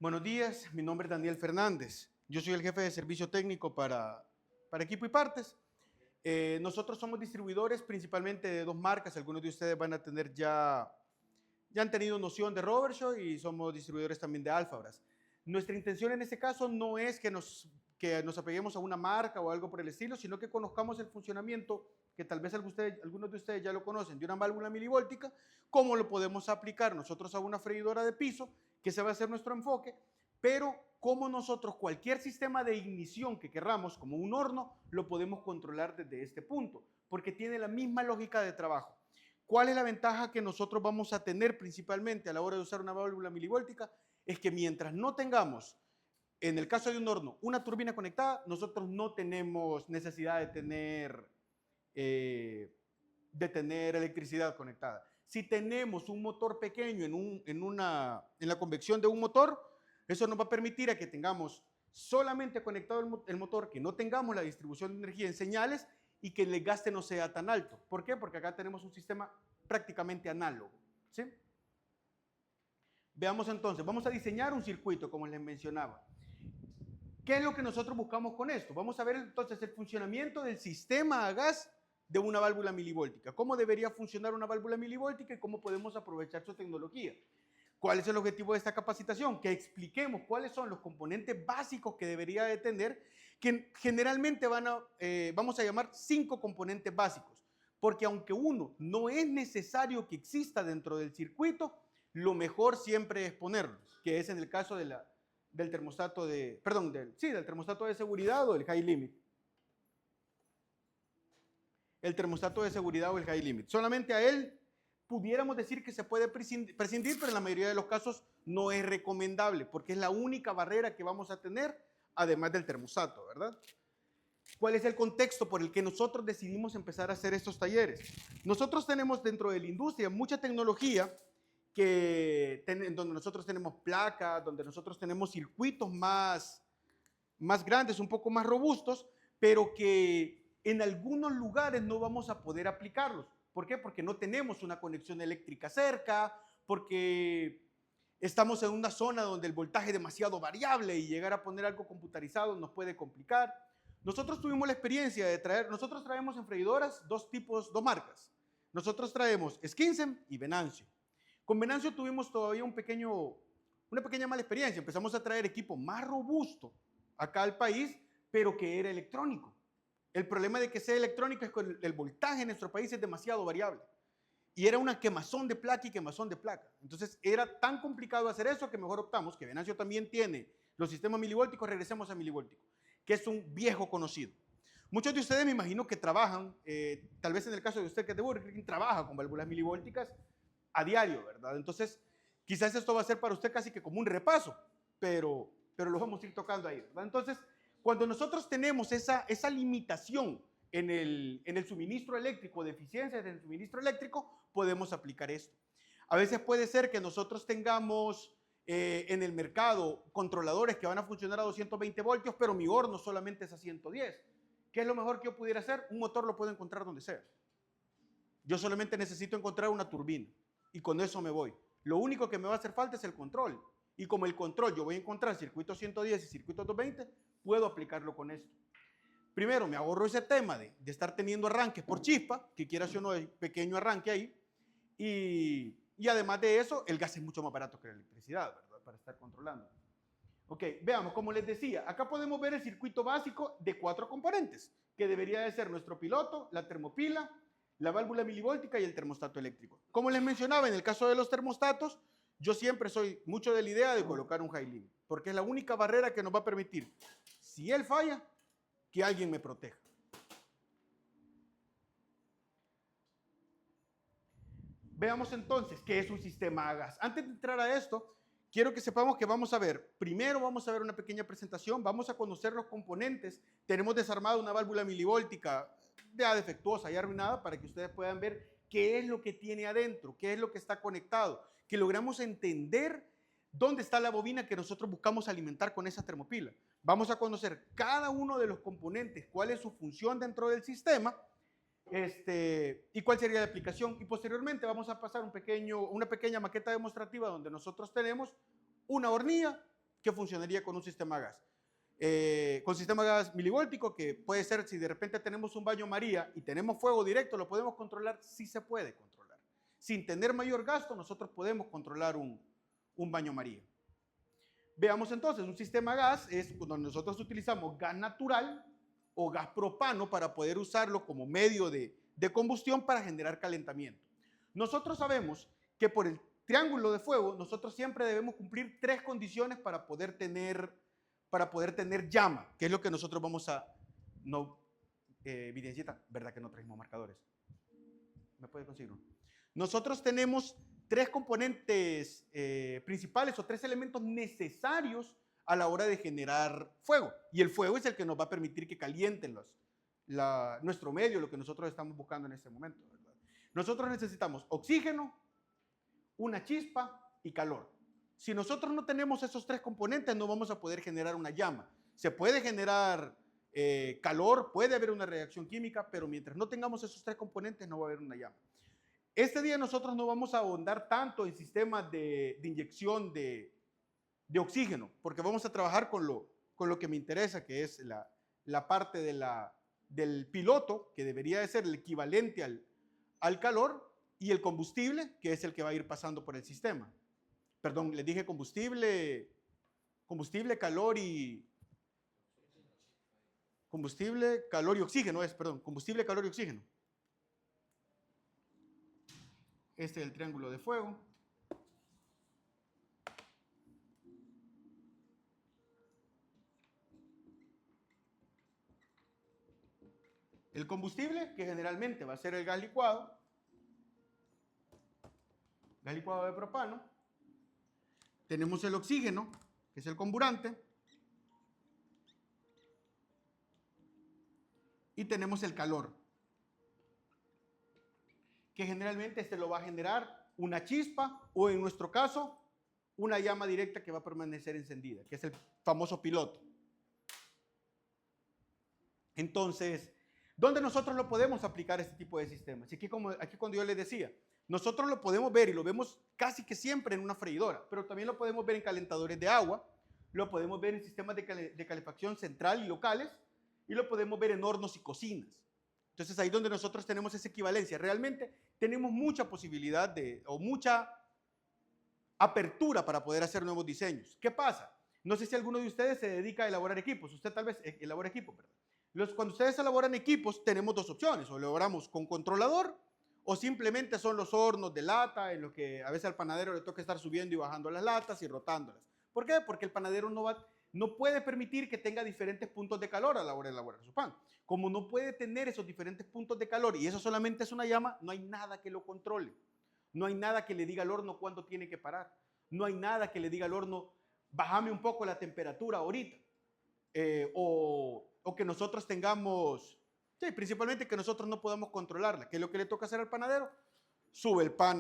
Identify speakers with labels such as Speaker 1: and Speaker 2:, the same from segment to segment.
Speaker 1: Buenos días, mi nombre es Daniel Fernández. Yo soy el jefe de servicio técnico para equipo y partes. Nosotros somos distribuidores principalmente de dos marcas. Algunos de ustedes van a tener ya han tenido noción de Robertshow y somos distribuidores también de Alfabras. Nuestra intención en este caso no es que nos apeguemos a una marca o algo por el estilo, sino que conozcamos el funcionamiento, que tal vez algunos de ustedes ya lo conocen, de una válvula milivoltica, cómo lo podemos aplicar nosotros a una freidora de piso, que ese va a ser nuestro enfoque, pero cómo nosotros cualquier sistema de ignición que querramos, como un horno, lo podemos controlar desde este punto, porque tiene la misma lógica de trabajo. ¿Cuál es la ventaja que nosotros vamos a tener principalmente a la hora de usar una válvula milivoltica? Es que mientras no tengamos, en el caso de un horno, una turbina conectada, nosotros no tenemos necesidad de tener electricidad conectada. Si tenemos un motor pequeño en la convección de un motor, eso nos va a permitir a que tengamos solamente conectado el motor, que no tengamos la distribución de energía en señales y que el gaste no sea tan alto. ¿Por qué? Porque acá tenemos un sistema prácticamente análogo, ¿sí? Veamos entonces, vamos a diseñar un circuito, como les mencionaba. ¿Qué es lo que nosotros buscamos con esto? Vamos a ver entonces el funcionamiento del sistema a gas de una válvula milivoltica. ¿Cómo debería funcionar una válvula milivoltica y cómo podemos aprovechar su tecnología? ¿Cuál es el objetivo de esta capacitación? Que expliquemos cuáles son los componentes básicos que debería de tener, que generalmente vamos a llamar 5 componentes básicos, porque aunque uno no es necesario que exista dentro del circuito, lo mejor siempre es ponerlos, que es en el caso del termostato del termostato de seguridad o el high limit. El termostato de seguridad o el high limit. Solamente a él pudiéramos decir que se puede prescindir, pero en la mayoría de los casos no es recomendable, porque es la única barrera que vamos a tener, además del termostato, ¿verdad? ¿Cuál es el contexto por el que nosotros decidimos empezar a hacer estos talleres? Nosotros tenemos dentro de la industria mucha tecnología donde nosotros tenemos placas, donde nosotros tenemos circuitos más grandes, un poco más robustos, pero que en algunos lugares no vamos a poder aplicarlos. ¿Por qué? Porque no tenemos una conexión eléctrica cerca, porque estamos en una zona donde el voltaje es demasiado variable y llegar a poner algo computarizado nos puede complicar. Nosotros tuvimos la experiencia nosotros traemos en freidoras dos marcas. Nosotros traemos Skinsem y Venancio. Con Venancio tuvimos todavía una pequeña mala experiencia. Empezamos a traer equipo más robusto acá al país, pero que era electrónico. El problema de que sea electrónico es que el voltaje en nuestro país es demasiado variable. Y era una quemazón de placa y quemazón de placa. Entonces era tan complicado hacer eso que mejor optamos, que Venancio también tiene los sistemas milivolticos, regresemos a milivoltico, que es un viejo conocido. Muchos de ustedes me imagino que trabajan, tal vez en el caso de usted que es de Burger King, trabaja con válvulas milivolticas a diario, ¿verdad? Entonces, quizás esto va a ser para usted casi que como un repaso, pero lo vamos a ir tocando ahí, ¿verdad? Entonces, cuando nosotros tenemos esa limitación en el suministro eléctrico, deficiencias en el suministro eléctrico, podemos aplicar esto. A veces puede ser que nosotros tengamos en el mercado controladores que van a funcionar a 220 voltios, pero mi horno solamente es a 110. ¿Qué es lo mejor que yo pudiera hacer? Un motor lo puedo encontrar donde sea. Yo solamente necesito encontrar una turbina y con eso me voy. Lo único que me va a hacer falta es el control. Y como el control yo voy a encontrar circuitos 110 y circuitos 220, puedo aplicarlo con esto. Primero, me ahorro ese tema de estar teniendo arranques por chispa, que quieras o no, hay pequeño arranque ahí. Y además de eso, el gas es mucho más barato que la electricidad, ¿verdad? Para estar controlando. Ok, veamos, como les decía, acá podemos ver el circuito básico de 4 componentes, que debería de ser nuestro piloto, la termopila, la válvula milivoltica y el termostato eléctrico. Como les mencionaba, en el caso de los termostatos, yo siempre soy mucho de la idea de colocar un high limit, porque es la única barrera que nos va a permitir, si él falla, que alguien me proteja. Veamos entonces qué es un sistema a gas. Antes de entrar a esto, quiero que sepamos que primero vamos a ver una pequeña presentación, vamos a conocer los componentes. Tenemos desarmada una válvula milivoltica ya defectuosa, ya arruinada, para que ustedes puedan ver qué es lo que tiene adentro, qué es lo que está conectado, que logramos entender dónde está la bobina que nosotros buscamos alimentar con esa termopila. Vamos a conocer cada uno de los componentes, cuál es su función dentro del sistema, y cuál sería la aplicación. Y posteriormente vamos a pasar una pequeña maqueta demostrativa donde nosotros tenemos una hornilla que funcionaría con un sistema gas. Con sistema gas milivoltico, que puede ser, si de repente tenemos un baño María y tenemos fuego directo, ¿lo podemos controlar? Sí se puede controlar. Sin tener mayor gasto, nosotros podemos controlar un baño María. Veamos entonces, un sistema gas es cuando nosotros utilizamos gas natural o gas propano para poder usarlo como medio de combustión para generar calentamiento. Nosotros sabemos que por el triángulo de fuego, nosotros siempre debemos cumplir 3 condiciones para poder tener llama, que es lo que nosotros vamos a... No, evidencieta, ¿verdad que no trajimos marcadores? ¿Me puede conseguir uno? Nosotros tenemos 3 componentes principales o 3 elementos necesarios a la hora de generar fuego. Y el fuego es el que nos va a permitir que calienten nuestro medio, lo que nosotros estamos buscando en este momento, ¿verdad? Nosotros necesitamos oxígeno, una chispa y calor. Si nosotros no tenemos esos 3 componentes, no vamos a poder generar una llama. Se puede generar calor, puede haber una reacción química, pero mientras no tengamos esos 3 componentes, no va a haber una llama. Este día nosotros no vamos a ahondar tanto en sistemas de inyección de oxígeno, porque vamos a trabajar con lo que me interesa, que es la parte del piloto, que debería de ser el equivalente al calor, y el combustible, que es el que va a ir pasando por el sistema. Perdón, les dije combustible, calor y... Combustible, calor y oxígeno combustible, calor y oxígeno. Este es el triángulo de fuego. El combustible, que generalmente va a ser el gas licuado de propano. Tenemos el oxígeno, que es el comburante. Y tenemos el calor, que generalmente este lo va a generar una chispa o, en nuestro caso, una llama directa que va a permanecer encendida, que es el famoso piloto. Entonces, ¿dónde nosotros lo podemos aplicar este tipo de sistemas? Y aquí cuando yo les decía, nosotros lo podemos ver y lo vemos casi que siempre en una freidora, pero también lo podemos ver en calentadores de agua, lo podemos ver en sistemas de calefacción central y locales, y lo podemos ver en hornos y cocinas. Entonces, ahí donde nosotros tenemos esa equivalencia, realmente tenemos mucha posibilidad o mucha apertura para poder hacer nuevos diseños. ¿Qué pasa? No sé si alguno de ustedes se dedica a elaborar equipos. Usted tal vez elabora equipos, ¿verdad? Cuando ustedes elaboran equipos, tenemos 2 opciones. O elaboramos con controlador, o simplemente son los hornos de lata en los que a veces al panadero le toca estar subiendo y bajando las latas y rotándolas. ¿Por qué? Porque el panadero no puede permitir que tenga diferentes puntos de calor a la hora de elaborar su pan. Como no puede tener esos diferentes puntos de calor y eso solamente es una llama, no hay nada que lo controle. No hay nada que le diga al horno cuándo tiene que parar. No hay nada que le diga al horno, bájame un poco la temperatura ahorita. O que nosotros tengamos, sí, principalmente que nosotros no podamos controlarla. ¿Qué es lo que le toca hacer al panadero? Sube el pan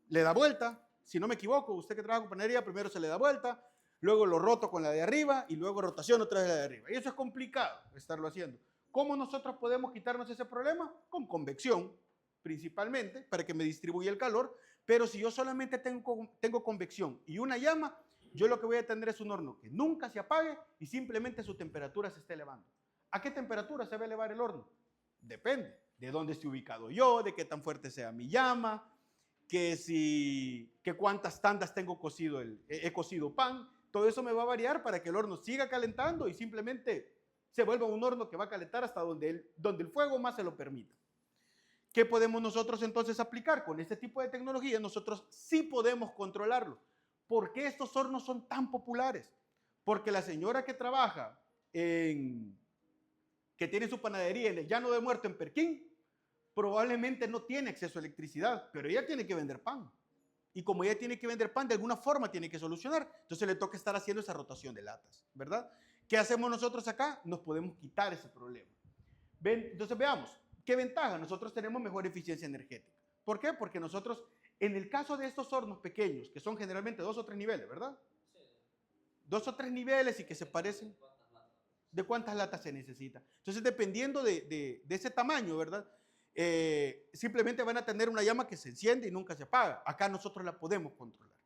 Speaker 1: le da vuelta. Si no me equivoco, usted que trabaja con panadería, primero se le da vuelta, luego lo roto con la de arriba y luego rotación otra vez la de arriba. Y eso es complicado estarlo haciendo. ¿Cómo nosotros podemos quitarnos ese problema? Con convección, principalmente, para que me distribuya el calor. Pero si yo solamente tengo convección y una llama, yo lo que voy a tener es un horno que nunca se apague y simplemente su temperatura se esté elevando. ¿A qué temperatura se va a elevar el horno? Depende de dónde esté ubicado yo, de qué tan fuerte sea mi llama, que cuántas tandas tengo he cocido pan. Todo eso me va a variar para que el horno siga calentando y simplemente se vuelva un horno que va a calentar hasta donde el fuego más se lo permita. ¿Qué podemos nosotros entonces aplicar? Con este tipo de tecnología nosotros sí podemos controlarlo. ¿Por qué estos hornos son tan populares? Porque la señora que trabaja que tiene su panadería en el Llano de Muerto en Perquín, probablemente no tiene acceso a electricidad, pero ella tiene que vender pan. Y como ella tiene que vender pan, de alguna forma tiene que solucionar. Entonces le toca estar haciendo esa rotación de latas, ¿verdad? ¿Qué hacemos nosotros acá? Nos podemos quitar ese problema. Entonces veamos, ¿qué ventaja? Nosotros tenemos mejor eficiencia energética. ¿Por qué? Porque nosotros, en el caso de estos hornos pequeños, que son generalmente 2 o 3 niveles, ¿verdad? Sí. 2 o 3 niveles y que se parecen. ¿De cuántas latas se necesita? Entonces, dependiendo de ese tamaño, ¿verdad? Simplemente van a tener una llama que se enciende y nunca se apaga. Acá nosotros la podemos controlar.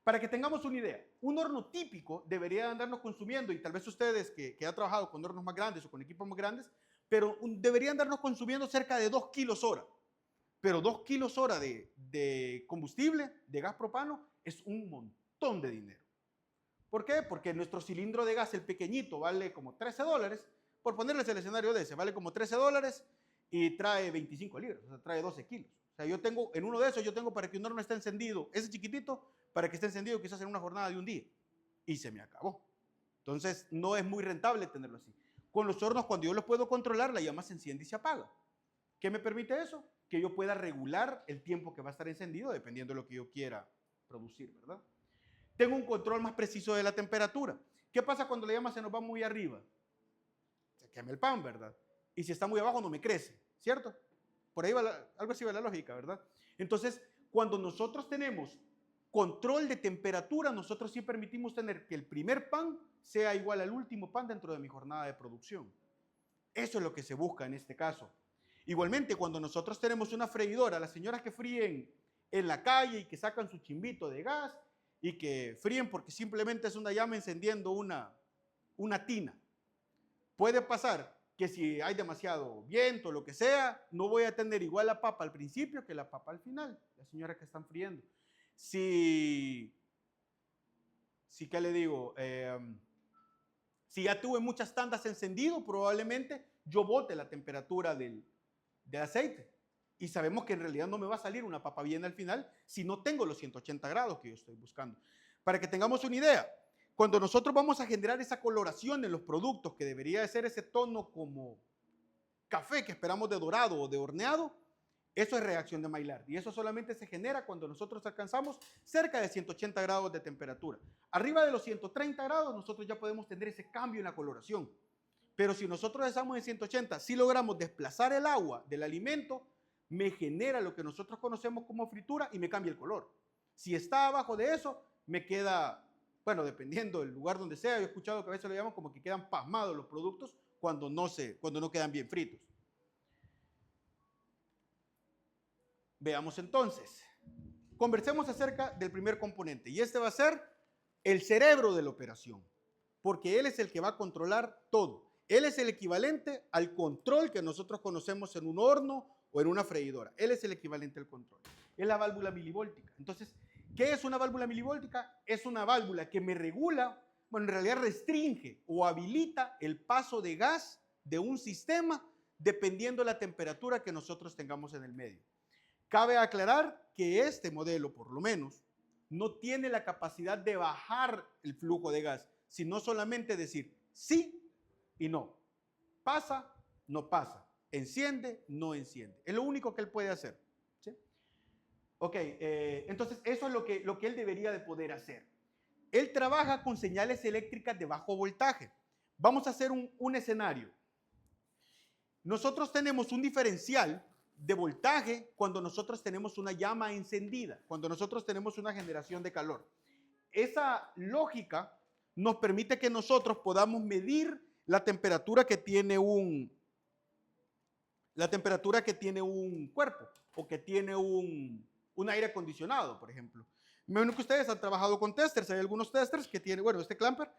Speaker 1: Para que tengamos una idea, un horno típico debería andarnos consumiendo, y tal vez ustedes que han trabajado con hornos más grandes o con equipos más grandes, pero deberían andarnos consumiendo cerca de 2 kilos hora. Pero 2 kilos hora de combustible, de gas propano, es un montón de dinero. ¿Por qué? Porque nuestro cilindro de gas, el pequeñito, vale como $13. Por ponerles el escenario de ese, vale como $13 y trae 25 libras, o sea, trae 12 kilos. O sea, yo tengo, en uno de esos, yo tengo para que un horno esté encendido, ese chiquitito, para que esté encendido quizás en una jornada de un día. Y se me acabó. Entonces, no es muy rentable tenerlo así. Con los hornos, cuando yo los puedo controlar, la llama se enciende y se apaga. ¿Qué me permite eso? Que yo pueda regular el tiempo que va a estar encendido dependiendo de lo que yo quiera producir, ¿verdad? Tengo un control más preciso de la temperatura. ¿Qué pasa cuando la llama se nos va muy arriba? Se quema el pan, ¿verdad? Y si está muy abajo no me crece, ¿cierto? Por ahí va algo así va la lógica, ¿verdad? Entonces, cuando nosotros tenemos control de temperatura, nosotros sí permitimos tener que el primer pan sea igual al último pan dentro de mi jornada de producción. Eso es lo que se busca en este caso. Igualmente, cuando nosotros tenemos una freidora, las señoras que fríen en la calle y que sacan su chimbito de gas y que fríen porque simplemente es una llama encendiendo una tina. Puede pasar que si hay demasiado viento o lo que sea, no voy a tener igual la papa al principio que la papa al final, las señoras que están friendo. Si ¿qué le digo? Si ya tuve muchas tandas encendido, probablemente yo bote la temperatura del aceite. Y sabemos que en realidad no me va a salir una papa bien al final si no tengo los 180 grados que yo estoy buscando. Para que tengamos una idea, cuando nosotros vamos a generar esa coloración en los productos, que debería de ser ese tono como café que esperamos de dorado o de horneado, eso es reacción de Maillard. Y eso solamente se genera cuando nosotros alcanzamos cerca de 180 grados de temperatura. Arriba de los 130 grados nosotros ya podemos tener ese cambio en la coloración. Pero si nosotros estamos en 180, si logramos desplazar el agua del alimento, me genera lo que nosotros conocemos como fritura y me cambia el color. Si está abajo de eso, me queda, bueno, dependiendo del lugar donde sea, yo he escuchado que a veces lo llaman como que quedan pasmados los productos cuando no quedan bien fritos. Veamos entonces, conversemos acerca del primer componente y este va a ser el cerebro de la operación, porque él es el que va a controlar todo. Él es el equivalente al control que nosotros conocemos en un horno o en una freidora. Él es el equivalente al control. Es la válvula milivóltica. Entonces, ¿qué es una válvula milivóltica? Es una válvula que me regula, bueno, en realidad restringe o habilita el paso de gas de un sistema dependiendo de la temperatura que nosotros tengamos en el medio. Cabe aclarar que este modelo, por lo menos, no tiene la capacidad de bajar el flujo de gas, sino solamente decir sí y no. Pasa, no pasa. Enciende, no enciende. Es lo único que él puede hacer. ¿Sí? Ok, entonces eso es lo que él debería de poder hacer. Él trabaja con señales eléctricas de bajo voltaje. Vamos a hacer un escenario. Nosotros tenemos un diferencial de voltaje cuando nosotros tenemos una llama encendida, cuando nosotros tenemos una generación de calor. Esa lógica nos permite que nosotros podamos medir la temperatura que tiene un cuerpo o que tiene un aire acondicionado, por ejemplo. Me imagino que ustedes han trabajado con testers. Hay algunos testers que tienen, bueno, este clamper,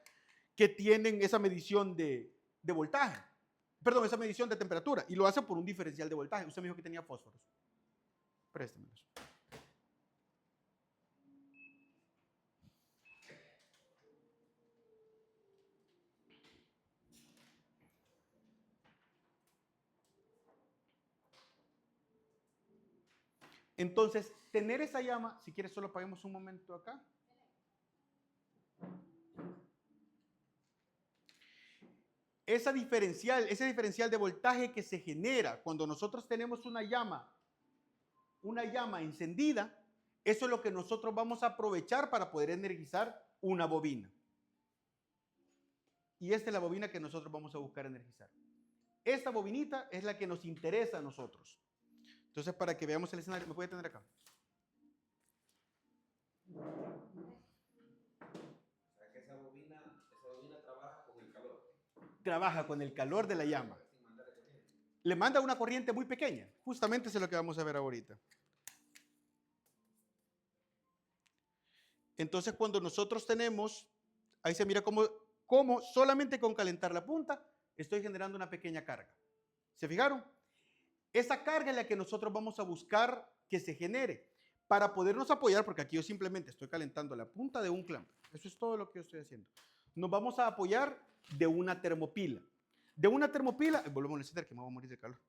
Speaker 1: que tienen esa medición de voltaje. Perdón, esa medición de temperatura. Y lo hace por un diferencial de voltaje. Usted me dijo que tenía fósforos. Préstemelos. Entonces, tener esa llama, si quieres solo paguemos un momento acá. Ese diferencial de voltaje que se genera cuando nosotros tenemos una llama encendida, eso es lo que nosotros vamos a aprovechar para poder energizar una bobina. Y esta es la bobina que nosotros vamos a buscar energizar. Esta bobinita es la que nos interesa a nosotros. Entonces, para que veamos el escenario, ¿me puede tener acá? Trabaja con el calor de la llama. Le manda una corriente muy pequeña. Justamente eso es lo que vamos a ver ahorita. Entonces, cuando nosotros tenemos, ahí se mira cómo solamente con calentar la punta estoy generando una pequeña carga. ¿Se fijaron? Esa carga es la que nosotros vamos a buscar que se genere para podernos apoyar, porque aquí yo simplemente estoy calentando la punta de un clamp. Eso es todo lo que yo estoy haciendo. Nos vamos a apoyar de una termopila. De una termopila, volvemos a necesitar que me voy a morir de calor.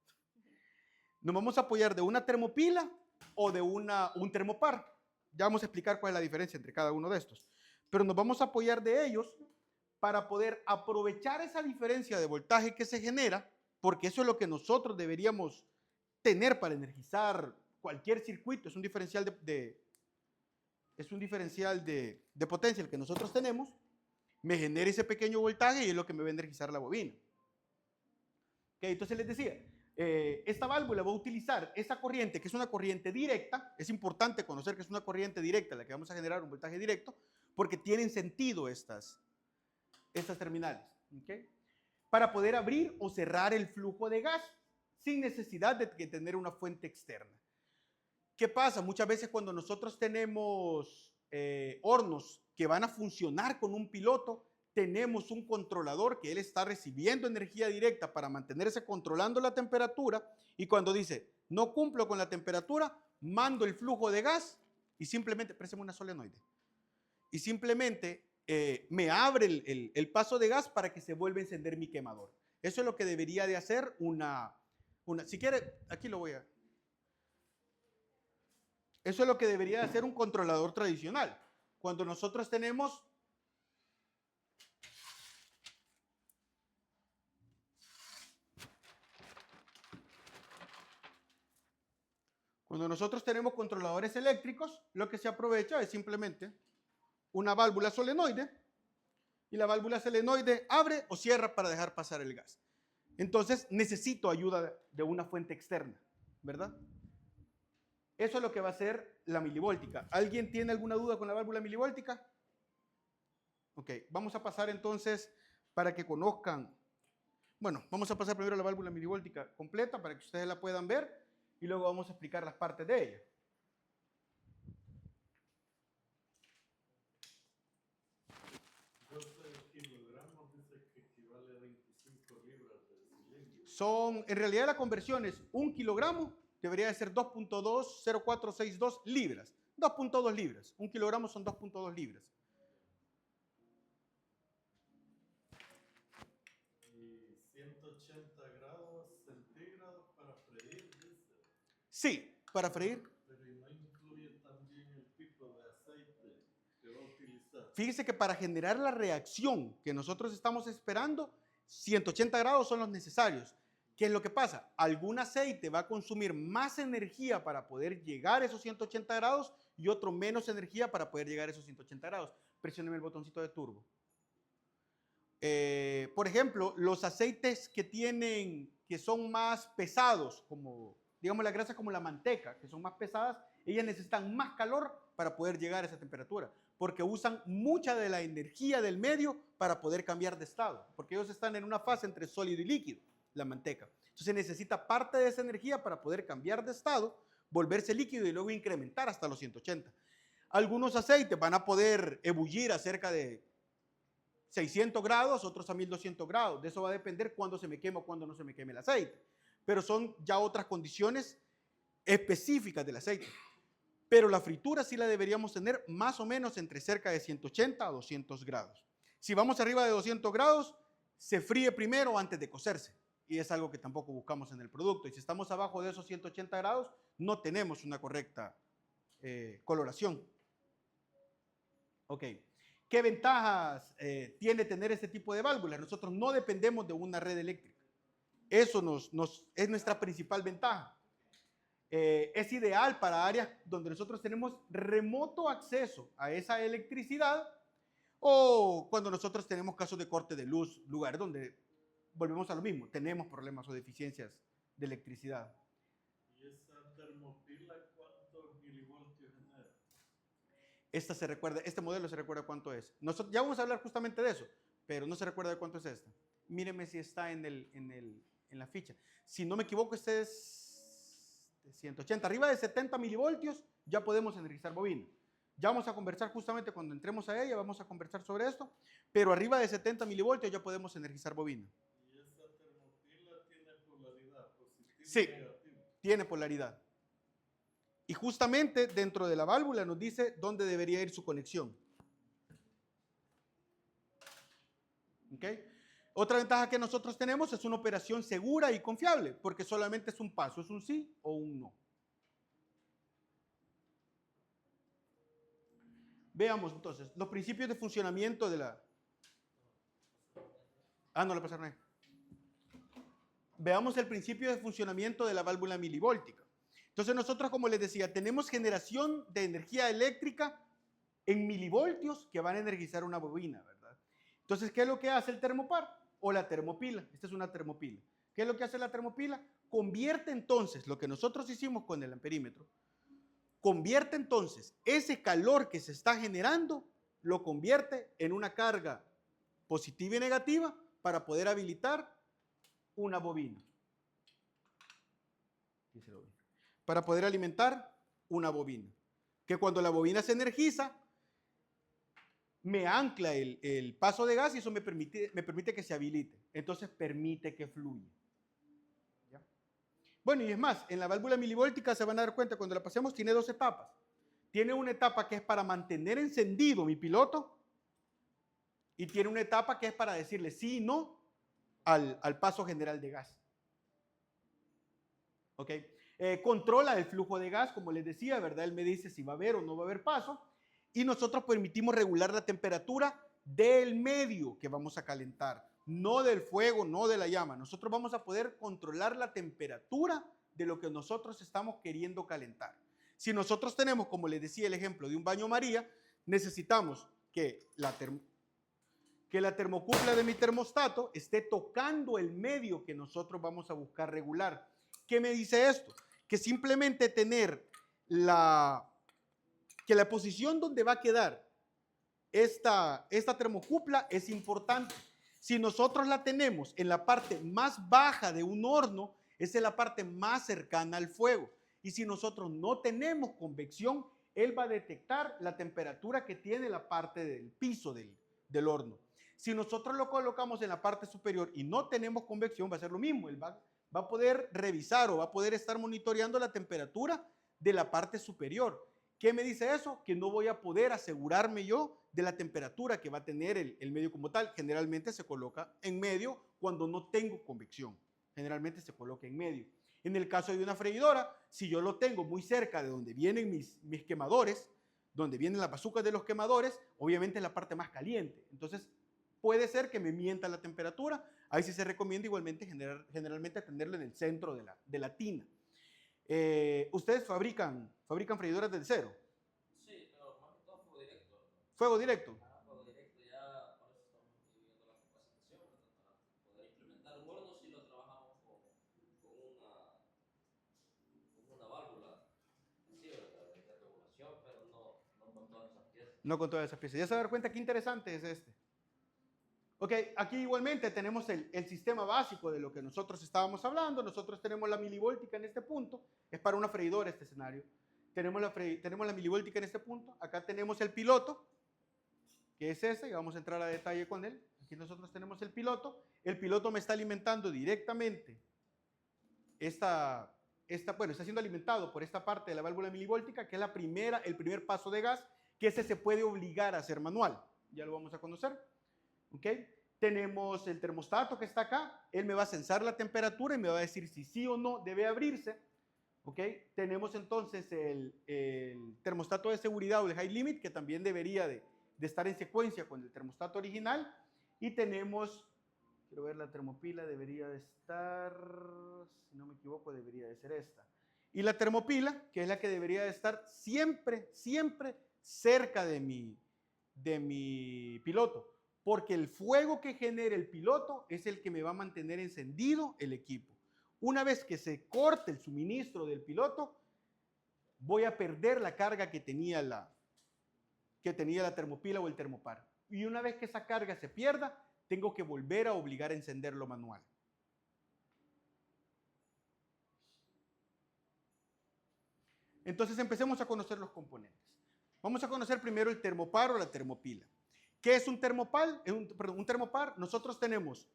Speaker 1: Nos vamos a apoyar de una termopila o de un termopar. Ya vamos a explicar cuál es la diferencia entre cada uno de estos. Pero nos vamos a apoyar de ellos para poder aprovechar esa diferencia de voltaje que se genera, porque eso es lo que nosotros deberíamos tener para energizar cualquier circuito. Es un diferencial de potencia el que nosotros tenemos. Me genera ese pequeño voltaje y es lo que me va a energizar la bobina. Okay, entonces les decía, esta válvula va a utilizar esa corriente, que es una corriente directa. Es importante conocer que es una corriente directa la que vamos a generar un voltaje directo, porque tienen sentido estas terminales. ¿Okay? Para poder abrir o cerrar el flujo de gas sin necesidad de tener una fuente externa. ¿Qué pasa? Muchas veces cuando nosotros tenemos hornos que van a funcionar con un piloto, tenemos un controlador que él está recibiendo energía directa para mantenerse controlando la temperatura, y cuando dice, no cumplo con la temperatura, mando el flujo de gas y simplemente, préstame una solenoide, y simplemente me abre el paso de gas para que se vuelva a encender mi quemador. Eso es lo que debería de hacer si quiere, aquí lo voy a... Eso es lo que debería de hacer un controlador tradicional. Cuando nosotros tenemos controladores eléctricos, lo que se aprovecha es simplemente una válvula solenoide, y la válvula solenoide abre o cierra para dejar pasar el gas. Entonces necesito ayuda de una fuente externa, ¿verdad? Eso es lo que va a hacer la milivoltica. ¿Alguien tiene alguna duda con la válvula milivoltica? Ok, vamos a pasar entonces para que conozcan. Bueno, vamos a pasar primero a la válvula milivoltica completa para que ustedes la puedan ver y luego vamos a explicar las partes de ella. En realidad la conversión es 1 kilogramo, debería de ser 2.20462 libras. 2.2 libras. 1 kilogramo son 2.2 libras.
Speaker 2: Y 180 grados centígrados para freír, dice.
Speaker 1: Sí, para freír.
Speaker 2: Pero no incluye también el tipo de aceite que va a utilizar.
Speaker 1: Fíjese que para generar la reacción que nosotros estamos esperando, 180 grados son los necesarios. ¿Qué es lo que pasa? Algún aceite va a consumir más energía para poder llegar a esos 180 grados y otro menos energía para poder llegar a esos 180 grados. Presióneme el botoncito de turbo. Por ejemplo, los aceites que son más pesados, como digamos las grasas como la manteca, que son más pesadas, ellas necesitan más calor para poder llegar a esa temperatura, porque usan mucha de la energía del medio para poder cambiar de estado, porque ellos están en una fase entre sólido y líquido, la manteca. Entonces necesita parte de esa energía para poder cambiar de estado, volverse líquido y luego incrementar hasta los 180. Algunos aceites van a poder ebullir a cerca de 600 grados, otros a 1200 grados. De eso va a depender cuándo se me quema o cuándo no se me queme el aceite. Pero son ya otras condiciones específicas del aceite. Pero la fritura sí la deberíamos tener más o menos entre cerca de 180 a 200 grados. Si vamos arriba de 200 grados, se fríe primero antes de cocerse. Y es algo que tampoco buscamos en el producto. Y si estamos abajo de esos 180 grados, no tenemos una correcta coloración. Ok. ¿Qué ventajas tiene tener este tipo de válvulas? Nosotros no dependemos de una red eléctrica. Eso es nuestra principal ventaja. Es ideal para áreas donde nosotros tenemos remoto acceso a esa electricidad, o cuando nosotros tenemos casos de corte de luz, lugares donde volvemos a lo mismo, tenemos problemas o deficiencias de electricidad.
Speaker 2: ¿Y esa termopila cuántos milivoltios genera?
Speaker 1: Este modelo se recuerda cuánto es. Nosotros, ya vamos a hablar justamente de eso, pero no se recuerda de cuánto es esta. Míreme si está en la ficha. Si no me equivoco, este es de 180. Arriba de 70 milivoltios ya podemos energizar bobina. Ya vamos a conversar justamente cuando entremos a ella, vamos a conversar sobre esto, pero arriba de 70 milivoltios ya podemos energizar bobina.
Speaker 2: ¿Y esa termopila tiene polaridad positiva
Speaker 1: Sí,
Speaker 2: y negativa?
Speaker 1: tiene polaridad. Y justamente dentro de la válvula nos dice dónde debería ir su conexión. ¿Ok? Otra ventaja que nosotros tenemos es una operación segura y confiable, porque solamente es un paso, es un sí o un no. Veamos entonces los principios de funcionamiento de la... no le pasaron ahí. Veamos el principio de funcionamiento de la válvula milivoltica. Entonces nosotros, como les decía, tenemos generación de energía eléctrica en milivoltios que van a energizar una bobina, ¿verdad? Entonces, ¿qué es lo que hace el termopar o la termopila? Esta es una termopila. ¿Qué es lo que hace la termopila? Convierte entonces lo que nosotros hicimos con el amperímetro, convierte entonces ese calor que se está generando, lo convierte en una carga positiva y negativa para poder habilitar una bobina. Para poder alimentar una bobina. Que cuando la bobina se energiza, me ancla el paso de gas y eso me permite que se habilite. Entonces permite que fluya. ¿Ya? Bueno, y es más, en la válvula milivoltica se van a dar cuenta, cuando la pasemos tiene dos etapas. Tiene una etapa que es para mantener encendido mi piloto y tiene una etapa que es para decirle sí y no al paso general de gas. ¿Ok? Controla el flujo de gas, como les decía, ¿verdad? Él me dice si va a haber o no va a haber paso. Y nosotros permitimos regular la temperatura del medio que vamos a calentar, no del fuego, no de la llama. Nosotros vamos a poder controlar la temperatura de lo que nosotros estamos queriendo calentar. Si nosotros tenemos, como les decía, el ejemplo de un baño María, necesitamos que la termocupla de mi termostato esté tocando el medio que nosotros vamos a buscar regular. ¿Qué me dice esto? Que simplemente tener que la posición donde va a quedar esta termocupla es importante. Si nosotros la tenemos en la parte más baja de un horno, esa es la parte más cercana al fuego. Y si nosotros no tenemos convección, él va a detectar la temperatura que tiene la parte del piso del horno. Si nosotros lo colocamos en la parte superior y no tenemos convección, va a ser lo mismo. Él va a poder revisar o va a poder estar monitoreando la temperatura de la parte superior. ¿Qué me dice eso? Que no voy a poder asegurarme yo de la temperatura que va a tener el medio como tal. Generalmente se coloca en medio cuando no tengo convección. Generalmente se coloca en medio. En el caso de una freidora, si yo lo tengo muy cerca de donde vienen mis quemadores, donde vienen las bazucas de los quemadores, obviamente es la parte más caliente. Entonces, puede ser que me mienta la temperatura. Ahí sí se recomienda igualmente generalmente tenerlo en el centro de la tina. ¿Ustedes fabrican freidoras desde cero?
Speaker 3: Sí, pero más que todo fuego directo, ¿verdad?
Speaker 1: ¿Fuego directo?
Speaker 3: Fuego directo, ya por eso estamos viendo la capacitación, ¿verdad? Para poder implementar un horno si lo trabajamos con una válvula, sí, ¿verdad? De regulación, pero no con todas esas piezas.
Speaker 1: No con todas esas piezas. Ya se dan cuenta qué interesante es este. Ok, aquí igualmente tenemos el sistema básico de lo que nosotros estábamos hablando. Nosotros tenemos la milivoltica en este punto. Es para una freidora este escenario. Tenemos la milivoltica en este punto. Acá tenemos el piloto, que es ese, y vamos a entrar a detalle con él. Aquí nosotros tenemos el piloto. El piloto me está alimentando directamente está siendo alimentado por esta parte de la válvula milivoltica, que es el primer paso de gas, que ese se puede obligar a hacer manual. Ya lo vamos a conocer. ¿Ok? Tenemos el termostato que está acá. Él me va a censar la temperatura y me va a decir si sí o no debe abrirse. ¿Ok? Tenemos entonces el termostato de seguridad o el high limit, que también debería de estar en secuencia con el termostato original. Y tenemos, quiero ver, la termopila debería de estar, si no me equivoco, debería de ser esta. Y la termopila, que es la que debería de estar siempre, siempre cerca de mi piloto. Porque el fuego que genere el piloto es el que me va a mantener encendido el equipo. Una vez que se corte el suministro del piloto, voy a perder la carga que tenía la termopila o el termopar. Y una vez que esa carga se pierda, tengo que volver a obligar a encenderlo manual. Entonces empecemos a conocer los componentes. Vamos a conocer primero el termopar o la termopila. ¿Qué es un termopar? Un termopar. Nosotros tenemos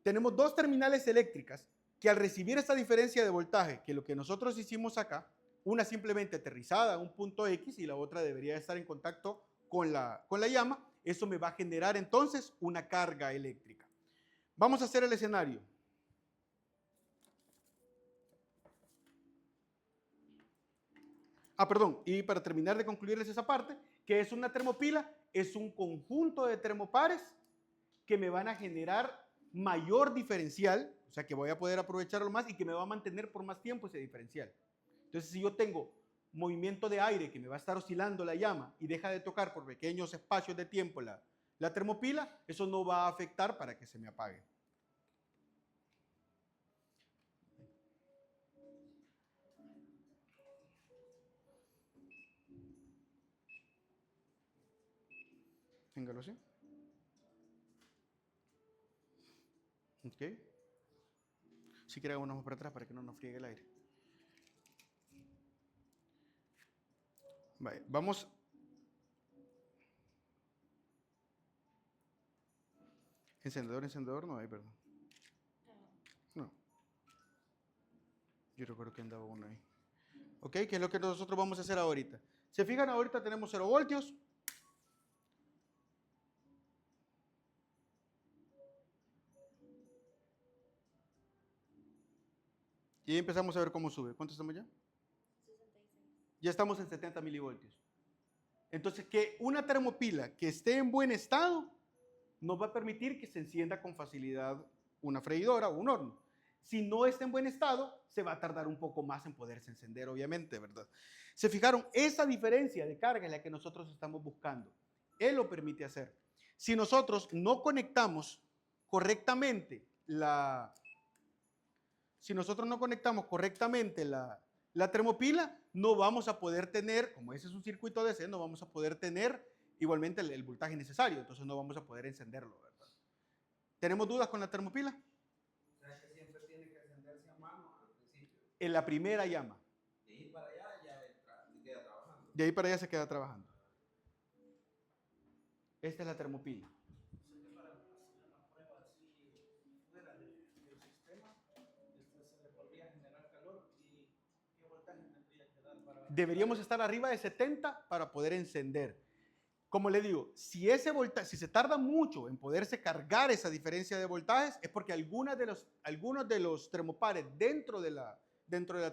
Speaker 1: dos terminales eléctricas que al recibir esta diferencia de voltaje, que lo que nosotros hicimos acá, una simplemente aterrizada a un punto X y la otra debería estar en contacto con la llama, eso me va a generar entonces una carga eléctrica. Vamos a hacer el escenario. Perdón, y para terminar de concluirles esa parte, ¿qué es una termopila? Es un conjunto de termopares que me van a generar mayor diferencial, o sea que voy a poder aprovecharlo más y que me va a mantener por más tiempo ese diferencial. Entonces, si yo tengo movimiento de aire que me va a estar oscilando la llama y deja de tocar por pequeños espacios de tiempo la termopila, eso no va a afectar para que se me apague. Téngalo así. Ok. Si quiere, hagamos para atrás para que no nos friegue el aire. Vale, vamos. Encendedor, no hay, perdón. No. Yo recuerdo que andaba uno ahí. Ok, ¿qué es lo que nosotros vamos a hacer ahorita? Se fijan, ahorita tenemos 0 voltios. Y ahí empezamos a ver cómo sube. ¿Cuánto estamos ya?
Speaker 4: 66.
Speaker 1: Ya estamos en 70 milivoltios. Entonces, que una termopila que esté en buen estado nos va a permitir que se encienda con facilidad una freidora o un horno. Si no está en buen estado, se va a tardar un poco más en poderse encender, obviamente, ¿verdad? ¿Se fijaron? Esa diferencia de carga es la que nosotros estamos buscando. Él lo permite hacer. Si nosotros no conectamos correctamente la termopila, no vamos a poder tener, como ese es un circuito DC, no vamos a poder tener igualmente el voltaje necesario, entonces no vamos a poder encenderlo, ¿verdad? ¿Tenemos dudas con la termopila?
Speaker 5: O sea que siempre tiene que encenderse a mano al principio.
Speaker 1: En la primera llama.
Speaker 5: De ahí para allá ya se queda trabajando.
Speaker 1: De ahí para allá se queda trabajando. Esta es la termopila.
Speaker 2: O sea que para hacer una prueba así fuera del sistema, se le podría generar calor y qué voltaje tendría que dar para...
Speaker 1: Deberíamos estar arriba de 70 para poder encender. Como le digo, si se tarda mucho en poderse cargar esa diferencia de voltajes, es porque algunos de los termopares dentro de la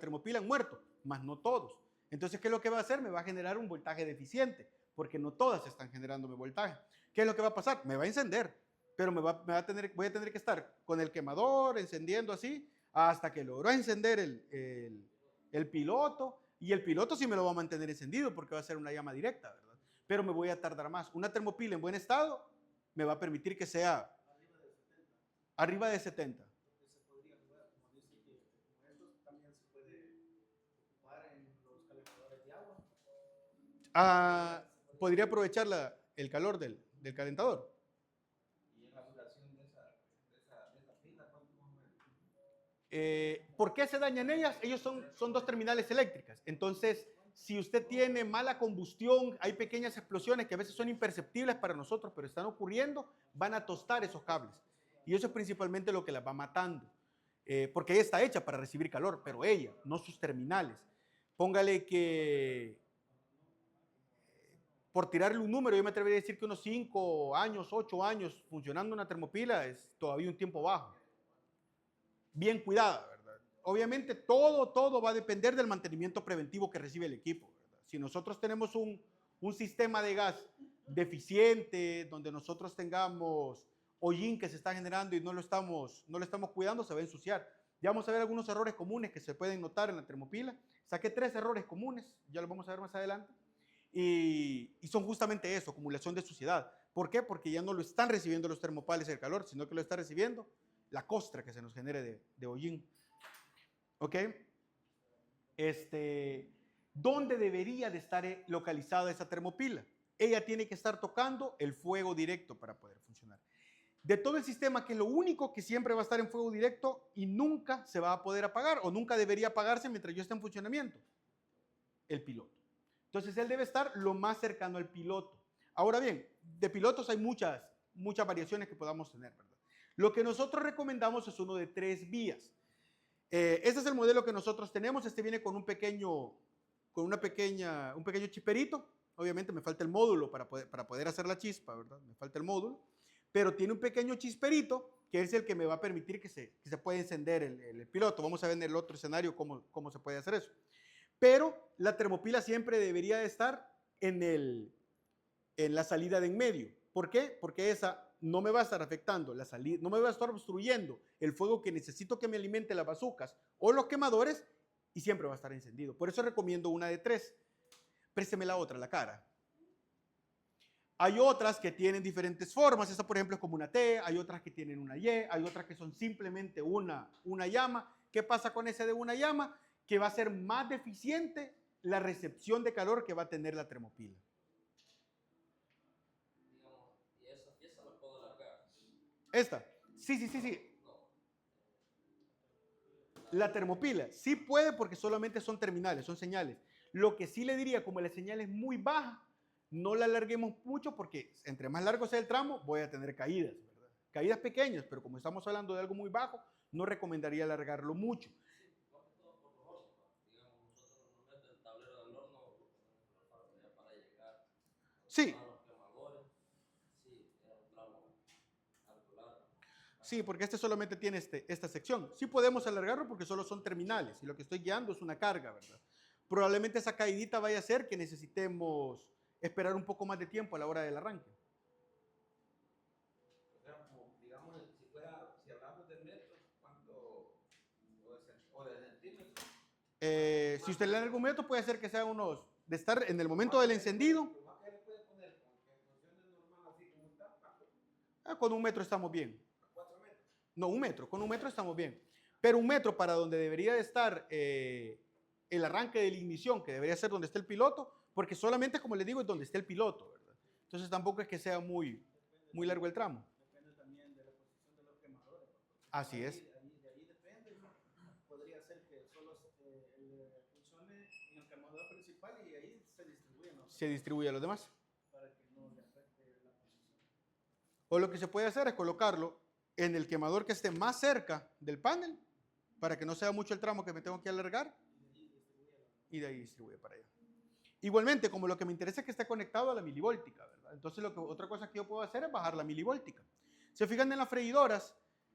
Speaker 1: termopila han muerto, mas no todos. Entonces, ¿qué es lo que va a hacer? Me va a generar un voltaje deficiente, porque no todas están generándome voltaje. ¿Qué es lo que va a pasar? Me va a encender, pero voy a tener que estar con el quemador encendiendo así hasta que logró encender el piloto, y el piloto sí me lo va a mantener encendido porque va a ser una llama directa, ¿verdad? Pero me voy a tardar más. Una termopila en buen estado me va a permitir que sea arriba de 70.
Speaker 2: Se podría jugar, como dice que con estos también se puede ocupar en los calentadores de agua.
Speaker 1: Podría aprovechar el calor del calentador.
Speaker 5: Y en la duración de esa pila, ¿cuánto más o menos?
Speaker 1: ¿Por qué se dañan ellas? Ellos son dos terminales eléctricas. Entonces, si usted tiene mala combustión, hay pequeñas explosiones que a veces son imperceptibles para nosotros, pero están ocurriendo, van a tostar esos cables. Y eso es principalmente lo que las va matando. Porque ella está hecha para recibir calor, pero ella, no sus terminales. Póngale que, por tirarle un número, yo me atrevería a decir que unos 5 años, 8 años funcionando una termopila es todavía un tiempo bajo. Bien cuidada, ¿verdad? Obviamente todo va a depender del mantenimiento preventivo que recibe el equipo, ¿verdad? Si nosotros tenemos un sistema de gas deficiente, donde nosotros tengamos hollín que se está generando y no lo estamos cuidando, se va a ensuciar. Ya vamos a ver algunos errores comunes que se pueden notar en la termopila. Saqué 3 errores comunes, ya los vamos a ver más adelante. Y son justamente eso, acumulación de suciedad. ¿Por qué? Porque ya no lo están recibiendo los termopales el calor, sino que lo está recibiendo la costra que se nos genere de hollín. ¿Ok? ¿Dónde debería de estar localizada esa termopila? Ella tiene que estar tocando el fuego directo para poder funcionar. De todo el sistema, que es lo único que siempre va a estar en fuego directo y nunca se va a poder apagar o nunca debería apagarse mientras yo esté en funcionamiento, el piloto. Entonces él debe estar lo más cercano al piloto. Ahora bien, de pilotos hay muchas variaciones que podamos tener, ¿verdad? Lo que nosotros recomendamos es uno de 3 vías. Este es el modelo que nosotros tenemos. Este viene con un pequeño chisperito. Obviamente me falta el módulo para poder hacer la chispa, ¿verdad? Me falta el módulo. Pero tiene un pequeño chisperito que es el que me va a permitir que se pueda encender el piloto. Vamos a ver en el otro escenario cómo se puede hacer eso. Pero la termopila siempre debería de estar en la salida de en medio. ¿Por qué? Porque esa no me va a estar afectando la salida, no me va a estar obstruyendo el fuego que necesito que me alimente las bazucas o los quemadores y siempre va a estar encendido. Por eso recomiendo una de 3. Présteme la otra, la cara. Hay otras que tienen diferentes formas. Esta, por ejemplo, es como una T. Hay otras que tienen una Y. Hay otras que son simplemente una llama. ¿Qué pasa con ese de una llama? Que va a ser más deficiente la recepción de calor que va a tener la termopila.
Speaker 3: Digamos, y esa pieza la puedo alargar.
Speaker 1: Esta. Sí. La termopila sí puede porque solamente son terminales, son señales. Lo que sí le diría, como la señal es muy baja, no la alarguemos mucho porque entre más largo sea el tramo, voy a tener caídas, ¿verdad? Caídas pequeñas, pero como estamos hablando de algo muy bajo, no recomendaría alargarlo mucho.
Speaker 3: Más que todo por los hornos, ¿va? Digamos, nosotros normalmente el tablero del horno lo ponemos ya para llegar
Speaker 1: Sí,
Speaker 3: a los quemadores. Sí, es un tramo algo largo.
Speaker 1: sí, porque este solamente tiene esta sección. Sí podemos alargarlo porque solo son terminales y lo que estoy guiando es una carga, ¿verdad? Probablemente esa caidita vaya a hacer que necesitemos esperar un poco más de tiempo a la hora del arranque.
Speaker 5: O sea, como, digamos, si hablamos de metros, ¿cuánto? O de centímetros.
Speaker 1: Si usted le da algún método, puede ser que sea unos, de estar en el momento del encendido,
Speaker 5: ¿Qué le puede poner? Como que funcione normal así como está,
Speaker 1: con 1 metro estamos bien.
Speaker 5: 4 metros.
Speaker 1: No, 1 metro, con 1 metro estamos bien. Pero 1 metro para donde debería de estar el arranque de la ignición, que debería ser donde está el piloto, porque solamente, como les digo, es donde está el piloto, ¿verdad? Entonces tampoco es que sea muy largo el tramo.
Speaker 2: Depende también de la posición de los quemadores.
Speaker 1: Así es.
Speaker 2: De ahí depende. Podría ser que solo funcione en el quemador principal y ahí se distribuyen los
Speaker 1: Se distribuye a los demás.
Speaker 2: para que no le afecte la posición.
Speaker 1: O lo que se puede hacer es colocarlo en el quemador que esté más cerca del panel, para que no sea mucho el tramo que me tengo que alargar, y de ahí distribuye para allá. Igualmente, como lo que me interesa es que esté conectado a la milivoltica, ¿verdad? Entonces, otra cosa que yo puedo hacer es bajar la milivoltica. Se fijan en las freidoras,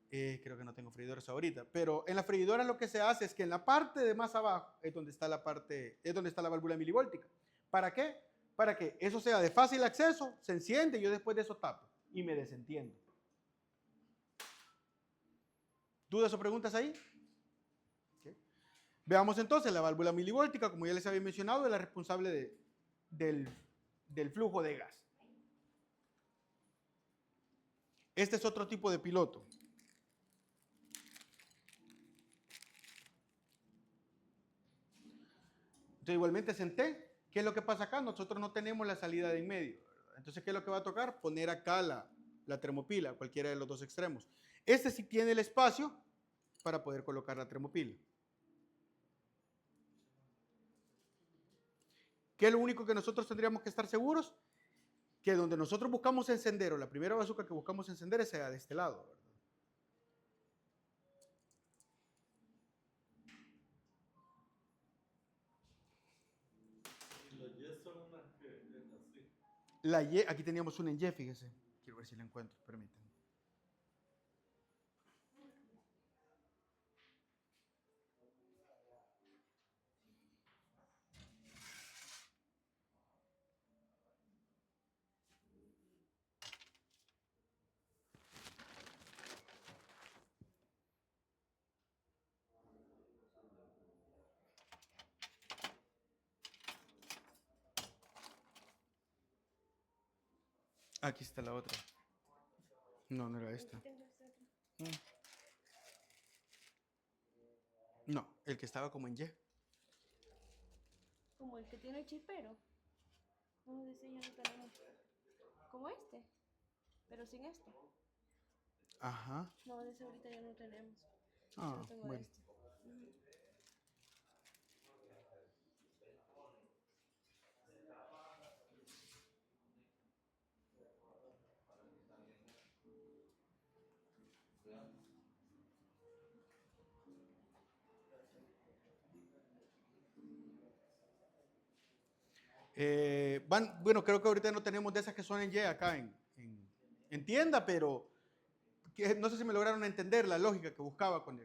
Speaker 1: creo que no tengo freidoras ahorita, pero en las freidoras lo que se hace es que en la parte de más abajo es donde está la válvula milivoltica. ¿Para qué? Para que eso sea de fácil acceso, se enciende y yo después de eso tapo y me desentiendo. ¿Dudas o preguntas ahí? ¿Okay? Veamos entonces la válvula milivoltica, como ya les había mencionado, es la responsable del flujo de gas. Este es otro tipo de piloto. Entonces, igualmente senté. ¿Qué es lo que pasa acá? Nosotros no tenemos la salida de en medio, ¿verdad? Entonces, ¿qué es lo que va a tocar? Poner acá la termopila, cualquiera de los dos extremos. Este sí tiene el espacio para poder colocar la termopila. ¿Qué es lo único que nosotros tendríamos que estar seguros? Que donde nosotros buscamos encender, o la primera bazuca que buscamos encender, sea de este lado, ¿verdad?
Speaker 2: Y los yes son unas que es así.
Speaker 1: La Y, aquí teníamos una en Y, fíjese. Quiero ver si la encuentro, permítanme. Aquí está la otra. No, no era esta. No, el que estaba como en Y.
Speaker 4: Como el que tiene el chispero. No, dice ya no tenemos. Como este. Pero sin este.
Speaker 1: Ajá.
Speaker 4: No, de ese ahorita ya no tenemos.
Speaker 1: Ah,
Speaker 4: Solo tengo
Speaker 1: bueno.
Speaker 4: este. Ujú.
Speaker 1: Bueno, creo que ahorita no tenemos de esas que son en Y acá en tienda, pero no sé si me lograron entender la lógica que buscaba con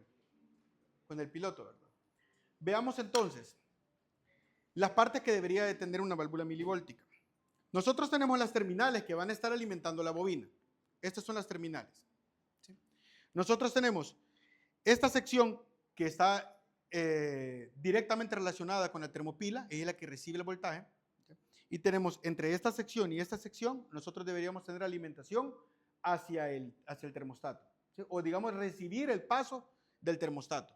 Speaker 1: el piloto, ¿verdad? Veamos entonces las partes que debería de tener una válvula milivóltica. Nosotros tenemos las terminales que van a estar alimentando la bobina. Estas son las terminales, ¿sí? Nosotros tenemos esta sección que está directamente relacionada con la termopila, es la que recibe el voltaje, ¿sí? Y tenemos entre esta sección y esta sección, nosotros deberíamos tener alimentación hacia el termostato, ¿sí? O digamos recibir el paso del termostato.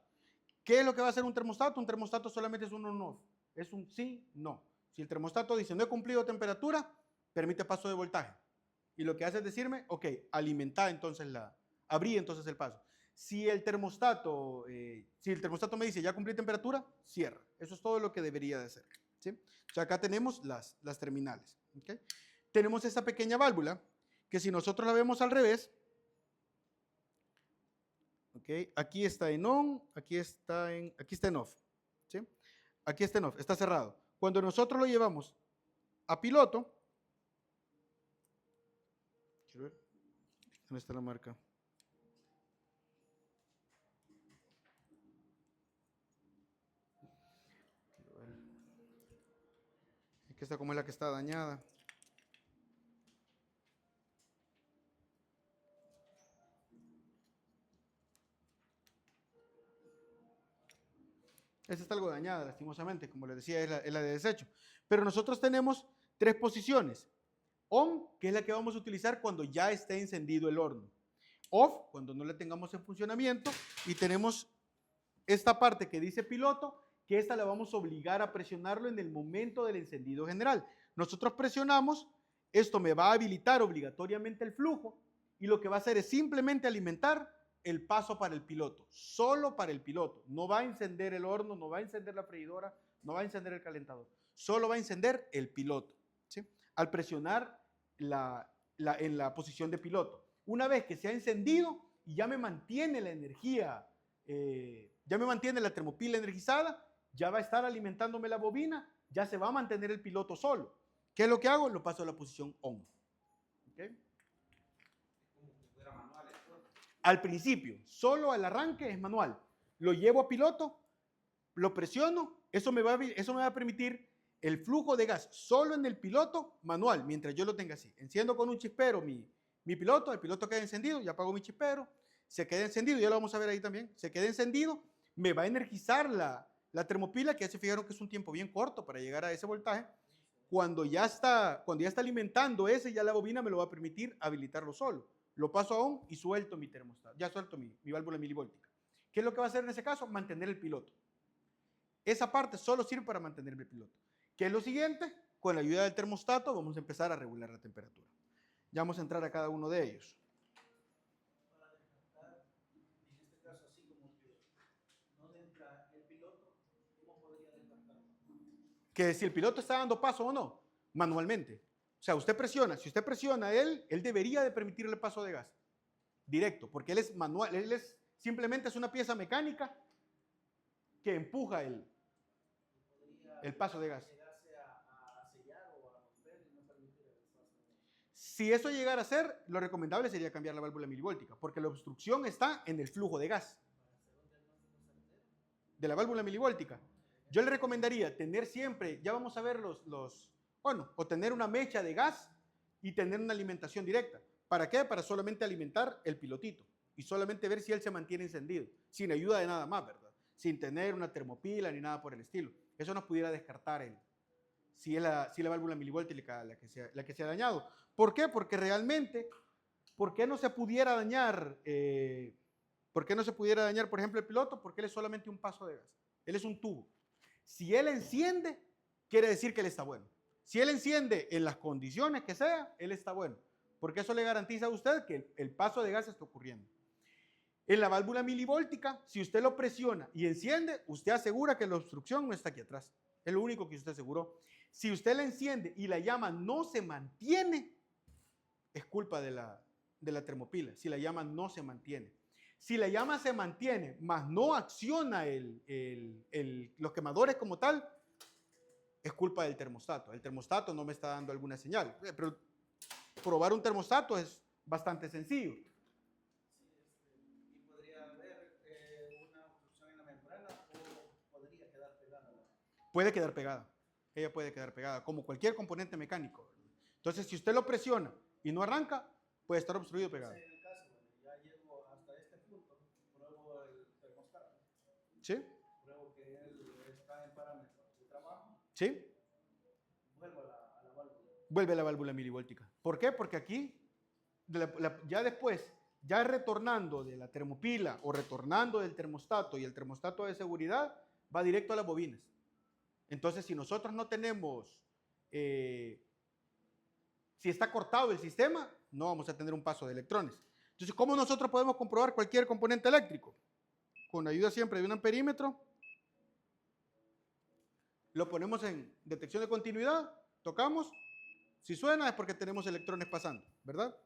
Speaker 1: ¿Qué es lo que va a hacer un termostato? Un termostato solamente es un on-off, es un sí, no. Si el termostato dice no he cumplido temperatura, permite paso de voltaje. Y lo que hace es decirme, ok, alimentar entonces abrí entonces el paso. Si el termostato me dice ya cumplí temperatura, cierra. Eso es todo lo que debería de hacer, ¿sí? O sea, acá tenemos las terminales, ¿okay? Tenemos esta pequeña válvula que si nosotros la vemos al revés, ¿okay? Aquí está en on, aquí está en off, ¿sí? Aquí está en off, está cerrado. Cuando nosotros lo llevamos a piloto, quiero ver, ¿dónde está la marca? Es que esta como es la que está dañada. Esta está algo dañada, lastimosamente, como les decía, es la de desecho. Pero nosotros tenemos 3 posiciones. On, que es la que vamos a utilizar cuando ya esté encendido el horno. Off, cuando no la tengamos en funcionamiento. Y tenemos esta parte que dice piloto, que esta la vamos a obligar a presionarlo en el momento del encendido general. Nosotros presionamos, esto me va a habilitar obligatoriamente el flujo y lo que va a hacer es simplemente alimentar el paso para el piloto, solo para el piloto. No va a encender el horno, no va a encender la freidora, no va a encender el calentador. Solo va a encender el piloto, ¿sí? Al presionar en la posición de piloto. Una vez que se ha encendido y ya me mantiene la energía, ya me mantiene la termopila energizada, ya va a estar alimentándome la bobina, ya se va a mantener el piloto solo. ¿Qué es lo que hago? Lo paso a la posición on. ¿Okay? Al principio, solo al arranque es manual. Lo llevo a piloto, lo presiono, eso me va a permitir el flujo de gas solo en el piloto manual, mientras yo lo tenga así. Enciendo con un chispero mi piloto, el piloto queda encendido, ya apago mi chispero, se queda encendido, ya lo vamos a ver ahí también, se queda encendido, me va a energizar la termopila, que ya se fijaron que es un tiempo bien corto para llegar a ese voltaje. Cuando ya está alimentando ese, ya la bobina me lo va a permitir habilitarlo solo. Lo paso a on y suelto mi termostato, ya suelto mi válvula milivóltica. ¿Qué es lo que va a hacer en ese caso? Mantener el piloto. Esa parte solo sirve para mantener el piloto. ¿Qué es lo siguiente? Con la ayuda del termostato vamos a empezar a regular la temperatura. Ya vamos a entrar a cada uno de ellos.
Speaker 2: Para descartar, en este caso así como que no entra el piloto, ¿cómo podría descartar?
Speaker 1: Que si el piloto está dando paso o no, manualmente. O sea, usted presiona, si usted presiona él debería de permitirle el paso de gas directo, porque él es manual, simplemente es una pieza mecánica que empuja el paso de gas.
Speaker 2: A sellar o a romper y no permitir el paso de gas.
Speaker 1: Si eso llegara a ser, lo recomendable sería cambiar la válvula milivóltica, porque la obstrucción está en el flujo de gas de la válvula milivóltica. Yo le recomendaría tener siempre, ya vamos a ver o tener una mecha de gas y tener una alimentación directa. ¿Para qué? Para solamente alimentar el pilotito y solamente ver si él se mantiene encendido, sin ayuda de nada más, ¿verdad? Sin tener una termopila ni nada por el estilo. Eso nos pudiera descartar si es la válvula milivóltica la que se ha dañado. ¿Por qué? Porque realmente, ¿por qué no se pudiera dañar, por ejemplo, el piloto? Porque él es solamente un paso de gas. Él es un tubo. Si él enciende, quiere decir que él está bueno. Si él enciende en las condiciones que sea, él está bueno. Porque eso le garantiza a usted que el paso de gas está ocurriendo. En la válvula milivóltica, si usted lo presiona y enciende, usted asegura que la obstrucción no está aquí atrás. Es lo único que usted aseguró. Si usted la enciende y la llama no se mantiene, es culpa de la termopila. Si la llama no se mantiene. Si la llama se mantiene, mas no acciona los quemadores como tal, es culpa del termostato. El termostato no me está dando alguna señal. Pero probar un termostato es bastante sencillo.
Speaker 2: Sí, y podría haber una obstrucción en la membrana o podría quedar pegada.
Speaker 1: Puede quedar pegada. Ella puede quedar pegada, como cualquier componente mecánico. Entonces, si usted lo presiona y no arranca, puede estar obstruido pegado.
Speaker 2: En el caso, bueno, ya llego hasta este punto, pruebo el termostato,
Speaker 1: ¿Sí?
Speaker 2: pruebo que él está en parámetros de trabajo,
Speaker 1: ¿Sí?
Speaker 2: vuelvo a la válvula.
Speaker 1: Vuelve la válvula milivoltica. ¿Por qué? Porque aquí, ya después, ya retornando de la termopila o retornando del termostato y el termostato de seguridad, va directo a las bobinas. Entonces, si nosotros no tenemos, si está cortado el sistema, no vamos a tener un paso de electrones. Entonces, ¿cómo nosotros podemos comprobar cualquier componente eléctrico? Con ayuda siempre de un amperímetro. Lo ponemos en detección de continuidad, tocamos. Si suena es porque tenemos electrones pasando, ¿verdad?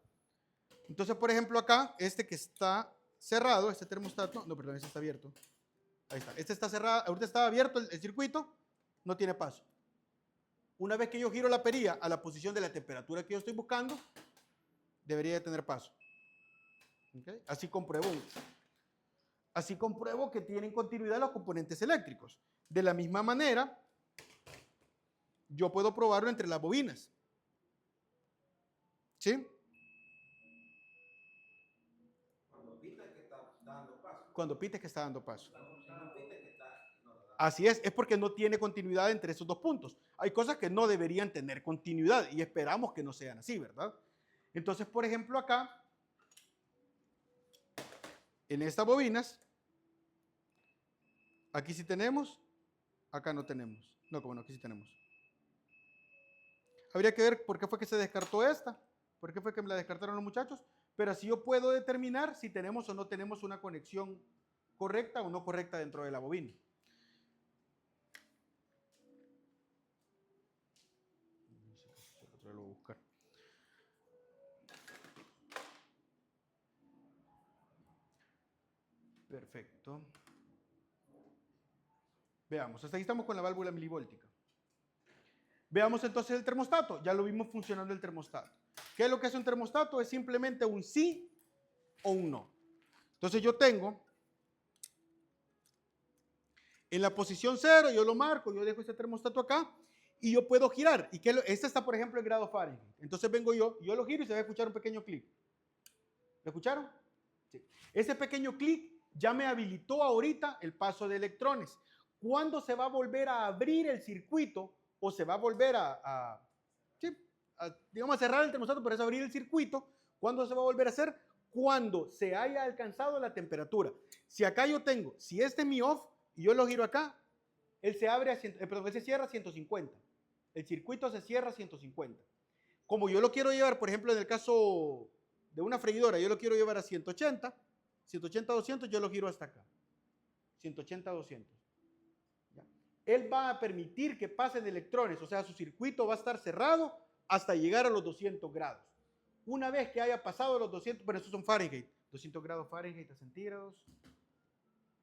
Speaker 1: Entonces, por ejemplo, acá, este que está cerrado, este termostato, no, perdón, este está abierto. Ahí está. Este está cerrado, ahorita está abierto el circuito, no tiene paso. Una vez que yo giro la perilla a la posición de la temperatura que yo estoy buscando, debería de tener paso. ¿Okay? Así compruebo que tienen continuidad los componentes eléctricos. De la misma manera, yo puedo probarlo entre las bobinas. ¿Sí?
Speaker 5: Cuando pita que está dando paso.
Speaker 1: Cuando pite que está dando paso.
Speaker 5: Si no pita que está no lo da.
Speaker 1: Así es porque no tiene continuidad entre esos dos puntos. Hay cosas que no deberían tener continuidad y esperamos que no sean así, ¿verdad? Entonces, por ejemplo, acá, en estas bobinas, aquí sí tenemos, acá no tenemos. No, como no, aquí sí tenemos. Habría que ver por qué fue que se descartó esta, por qué fue que me la descartaron los muchachos, pero así yo puedo determinar si tenemos o no tenemos una conexión correcta o no correcta dentro de la bobina. Lo voy a buscar. Perfecto. Veamos, hasta ahí estamos con la válvula milivoltica. Veamos entonces el termostato. Ya lo vimos funcionando el termostato. ¿Qué es lo que hace un termostato? Es simplemente un sí o un no. Entonces yo tengo en la posición 0, yo lo marco, yo dejo este termostato acá y yo puedo girar. Y este está, por ejemplo, en grado Fahrenheit. Entonces vengo yo lo giro y se va a escuchar un pequeño clic. ¿Lo escucharon? Sí. Ese pequeño clic ya me habilitó ahorita el paso de electrones. ¿Cuándo se va a volver a abrir el circuito o se va a volver digamos, a cerrar el termostato, pero es abrir el circuito? ¿Cuándo se va a volver a hacer? Cuando se haya alcanzado la temperatura. Si acá yo tengo, si este es mi off y yo lo giro acá, él se abre él se cierra a 150. El circuito se cierra a 150. Como yo lo quiero llevar, por ejemplo, en el caso de una freidora, yo lo quiero llevar a 180, 180, 200, yo lo giro hasta acá. 180, 200. ¿Ya? Él va a permitir que pasen electrones, o sea, su circuito va a estar cerrado hasta llegar a los 200 grados. Una vez que haya pasado los 200, bueno, estos son Fahrenheit, 200 grados Fahrenheit a centígrados.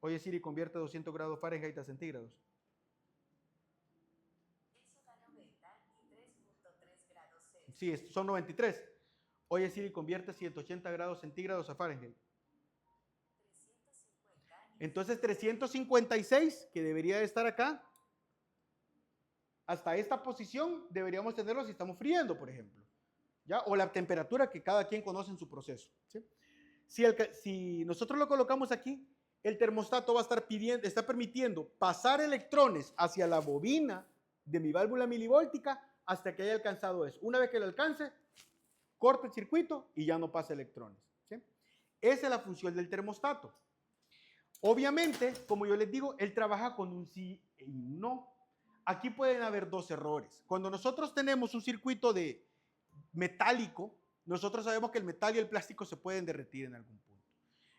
Speaker 1: Oye, Siri, convierte 200 grados Fahrenheit a centígrados.
Speaker 6: Eso da 93.3 grados Celsius.
Speaker 1: Sí, son 93. Oye, Siri, convierte 180 grados centígrados a Fahrenheit.
Speaker 6: 350.
Speaker 1: Entonces, 356, que debería de estar acá, hasta esta posición deberíamos tenerlo si estamos friendo, por ejemplo. ¿Ya? O la temperatura que cada quien conoce en su proceso. ¿Sí? Si nosotros lo colocamos aquí, el termostato va a estar está permitiendo pasar electrones hacia la bobina de mi válvula milivoltica hasta que haya alcanzado eso. Una vez que lo alcance, corta el circuito y ya no pasa electrones. ¿Sí? Esa es la función del termostato. Obviamente, como yo les digo, él trabaja con un sí y un no. Aquí pueden haber dos errores. Cuando nosotros tenemos un circuito de metálico, nosotros sabemos que el metal y el plástico se pueden derretir en algún punto.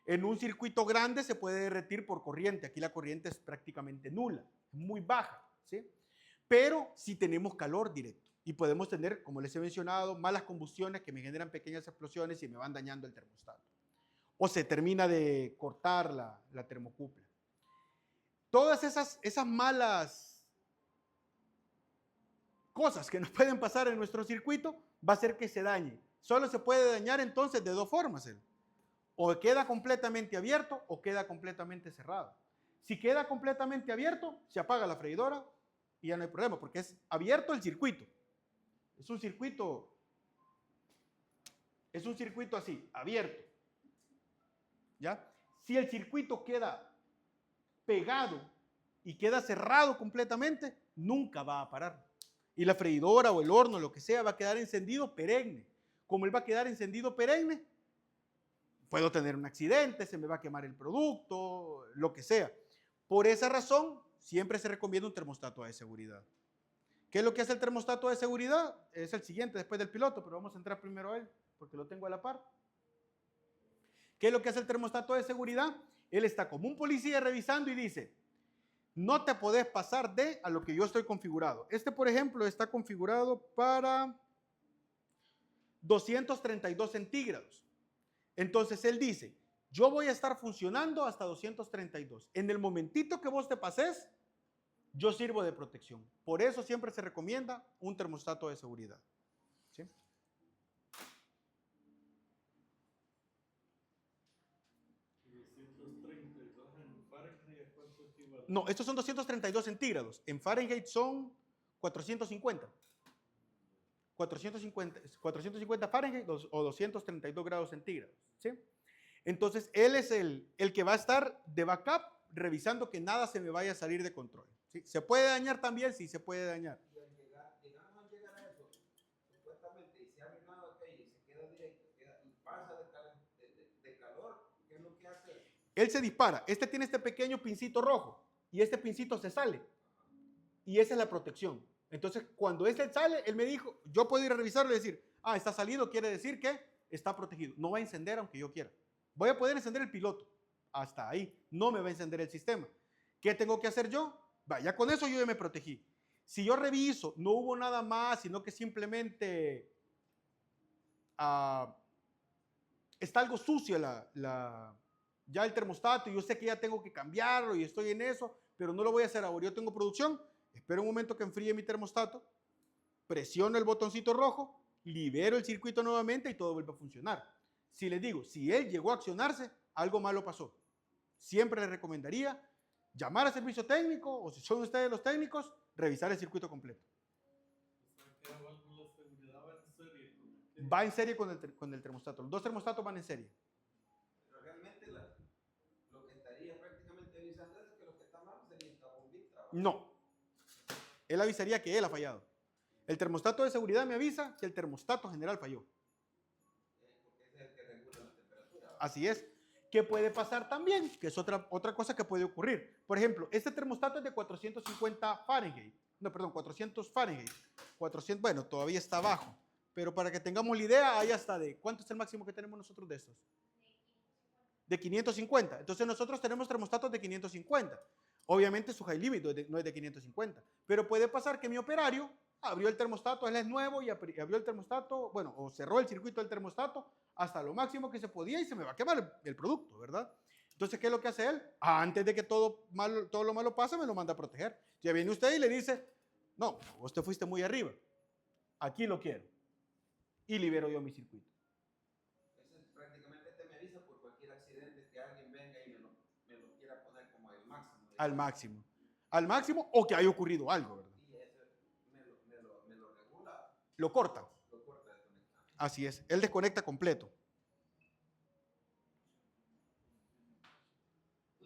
Speaker 1: En un circuito grande se puede derretir por corriente. Aquí la corriente es prácticamente nula, muy baja, ¿sí? Pero sí tenemos calor directo y podemos tener, como les he mencionado, malas combustiones que me generan pequeñas explosiones y me van dañando el termostato. O se termina de cortar la termocupla. Todas esas malas cosas que no pueden pasar en nuestro circuito, va a hacer que se dañe. Solo se puede dañar entonces de dos formas. O queda completamente abierto o queda completamente cerrado. Si queda completamente abierto, se apaga la freidora y ya no hay problema, porque es abierto el circuito. Es un circuito así, abierto. ¿Ya? Si el circuito queda pegado y queda cerrado completamente, nunca va a parar. Y la freidora o el horno, lo que sea, va a quedar encendido perenne. Como él va a quedar encendido perenne, puedo tener un accidente, se me va a quemar el producto, lo que sea. Por esa razón, siempre se recomienda un termostato de seguridad. ¿Qué es lo que hace el termostato de seguridad? Es el siguiente después del piloto, pero vamos a entrar primero a él, porque lo tengo a la par. ¿Qué es lo que hace el termostato de seguridad? Él está como un policía revisando y dice, no te podés pasar de a lo que yo estoy configurado. Este, por ejemplo, está configurado para 232 centígrados. Entonces él dice, yo voy a estar funcionando hasta 232. En el momentito que vos te pases, yo sirvo de protección. Por eso siempre se recomienda un termostato de seguridad. ¿Sí? No, estos son 232 centígrados. En Fahrenheit son 450. 450 Fahrenheit o 232 grados centígrados. ¿Sí? Entonces, él es el que va a estar de backup revisando que nada se me vaya a salir de control. ¿Sí? ¿Se puede dañar también? Sí, se puede dañar.
Speaker 5: Y al llegar, llegamos a llegar a eso, supuestamente, y se ha arruinado aquello y se queda directo, y pasa de calor, ¿qué es lo que hace?
Speaker 1: Él se dispara. Este tiene este pequeño pincito rojo y este pincito se sale. Y esa es la protección. Entonces, cuando este sale, él me dijo, yo puedo ir a revisarlo y decir, está salido, quiere decir que está protegido. No va a encender aunque yo quiera. Voy a poder encender el piloto. Hasta ahí. No me va a encender el sistema. ¿Qué tengo que hacer yo? Ya con eso yo ya me protegí. Si yo reviso, no hubo nada más, sino que simplemente está algo sucio ya el termostato y yo sé que ya tengo que cambiarlo y estoy en eso, pero no lo voy a hacer ahora. Yo tengo producción, espero un momento que enfríe mi termostato, presiono el botoncito rojo, libero el circuito nuevamente y todo vuelve a funcionar. Si les digo, si él llegó a accionarse, algo malo pasó. Siempre les recomendaría llamar a servicio técnico o si son ustedes los técnicos, revisar el circuito completo. Va en serie con el termostato. Los dos termostatos van en serie.
Speaker 5: Pero realmente lo que estaría prácticamente avisando es que lo que está mal sería esta bombita.
Speaker 1: No. Él avisaría que él ha fallado. El termostato de seguridad me avisa que el termostato general falló.
Speaker 5: Porque ese es el que regula la temperatura.
Speaker 1: Así es. ¿Qué puede pasar también? Que es otra cosa que puede ocurrir. Por ejemplo, este termostato es de 450 Fahrenheit. No, perdón, 400 Fahrenheit. 400, bueno, todavía está bajo. Pero para que tengamos la idea, hay hasta de... ¿Cuánto es el máximo que tenemos nosotros de estos? De 550. Entonces nosotros tenemos termostatos de 550. Obviamente su high limit no es de 550. Pero puede pasar que mi operario abrió el termostato, él es nuevo y abrió el termostato, bueno, o cerró el circuito del termostato hasta lo máximo que se podía y se me va a quemar el producto, ¿verdad? Entonces, ¿qué es lo que hace él? Antes de que todo lo malo pase, me lo manda a proteger. Ya viene usted y le dice, no, usted fuiste muy arriba. Aquí lo quiero. Y libero yo mi circuito.
Speaker 5: Ese prácticamente me avisa por cualquier accidente que alguien venga y me lo quiera poner como al máximo.
Speaker 1: Al máximo. Al máximo o que haya ocurrido algo, ¿verdad?
Speaker 5: Y ese me lo regula.
Speaker 1: Lo corta.
Speaker 5: Lo corta desconectado.
Speaker 1: Así es. Él desconecta completo.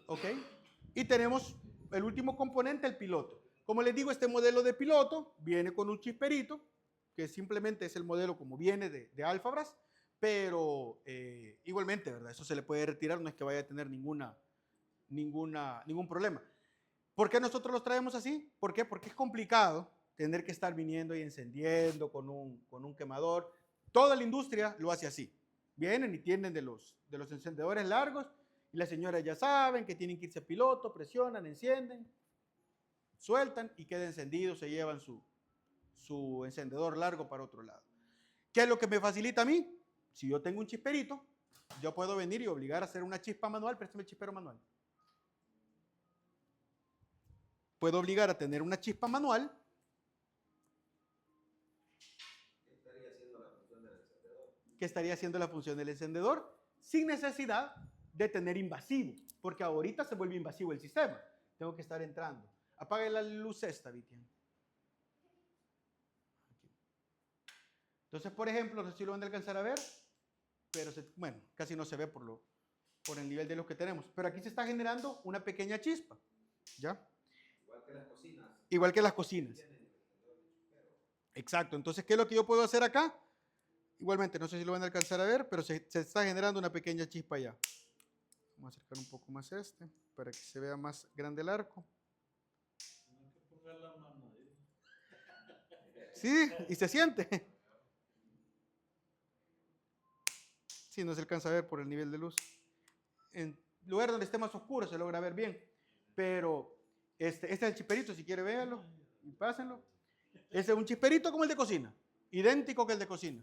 Speaker 1: ¿Ok? Y tenemos el último componente, el piloto. Como les digo, este modelo de piloto viene con un chisperito, que simplemente es el modelo como viene de Alfabras, pero igualmente, ¿verdad? Eso se le puede retirar, no es que vaya a tener ningún problema. ¿Por qué nosotros los traemos así? ¿Por qué? Porque es complicado tener que estar viniendo y encendiendo con un quemador. Toda la industria lo hace así. Vienen y tienen de los encendedores largos y las señoras ya saben que tienen que irse a piloto, presionan, encienden, sueltan y queda encendido, se llevan su encendedor largo para otro lado. ¿Qué es lo que me facilita a mí? Si yo tengo un chisperito, yo puedo venir y obligar a hacer una chispa manual, préstame el chispero manual. Puedo obligar a tener una chispa manual que estaría haciendo la función del encendedor sin necesidad de tener invasivo, porque ahorita se vuelve invasivo el sistema. Tengo que estar entrando. Apague la luz esta, Vitian. Entonces, por ejemplo, no sé si lo van a alcanzar a ver, pero bueno, casi no se ve por el nivel de luz que tenemos. Pero aquí se está generando una pequeña chispa, ¿ya?
Speaker 5: Igual que las cocinas.
Speaker 1: Igual que las cocinas. Exacto. Entonces, ¿qué es lo que yo puedo hacer acá? Igualmente, no sé si lo van a alcanzar a ver, pero se está generando una pequeña chispa allá. Vamos a acercar un poco más este, para que se vea más grande el arco.
Speaker 2: Tienen que poner la mano ahí.
Speaker 1: Sí, y se siente. Sí, no se alcanza a ver por el nivel de luz. En lugar donde esté más oscuro se logra ver bien. Pero este es el chisperito, si quiere véanlo y pásenlo. Ese es un chisperito como el de cocina, idéntico que el de cocina.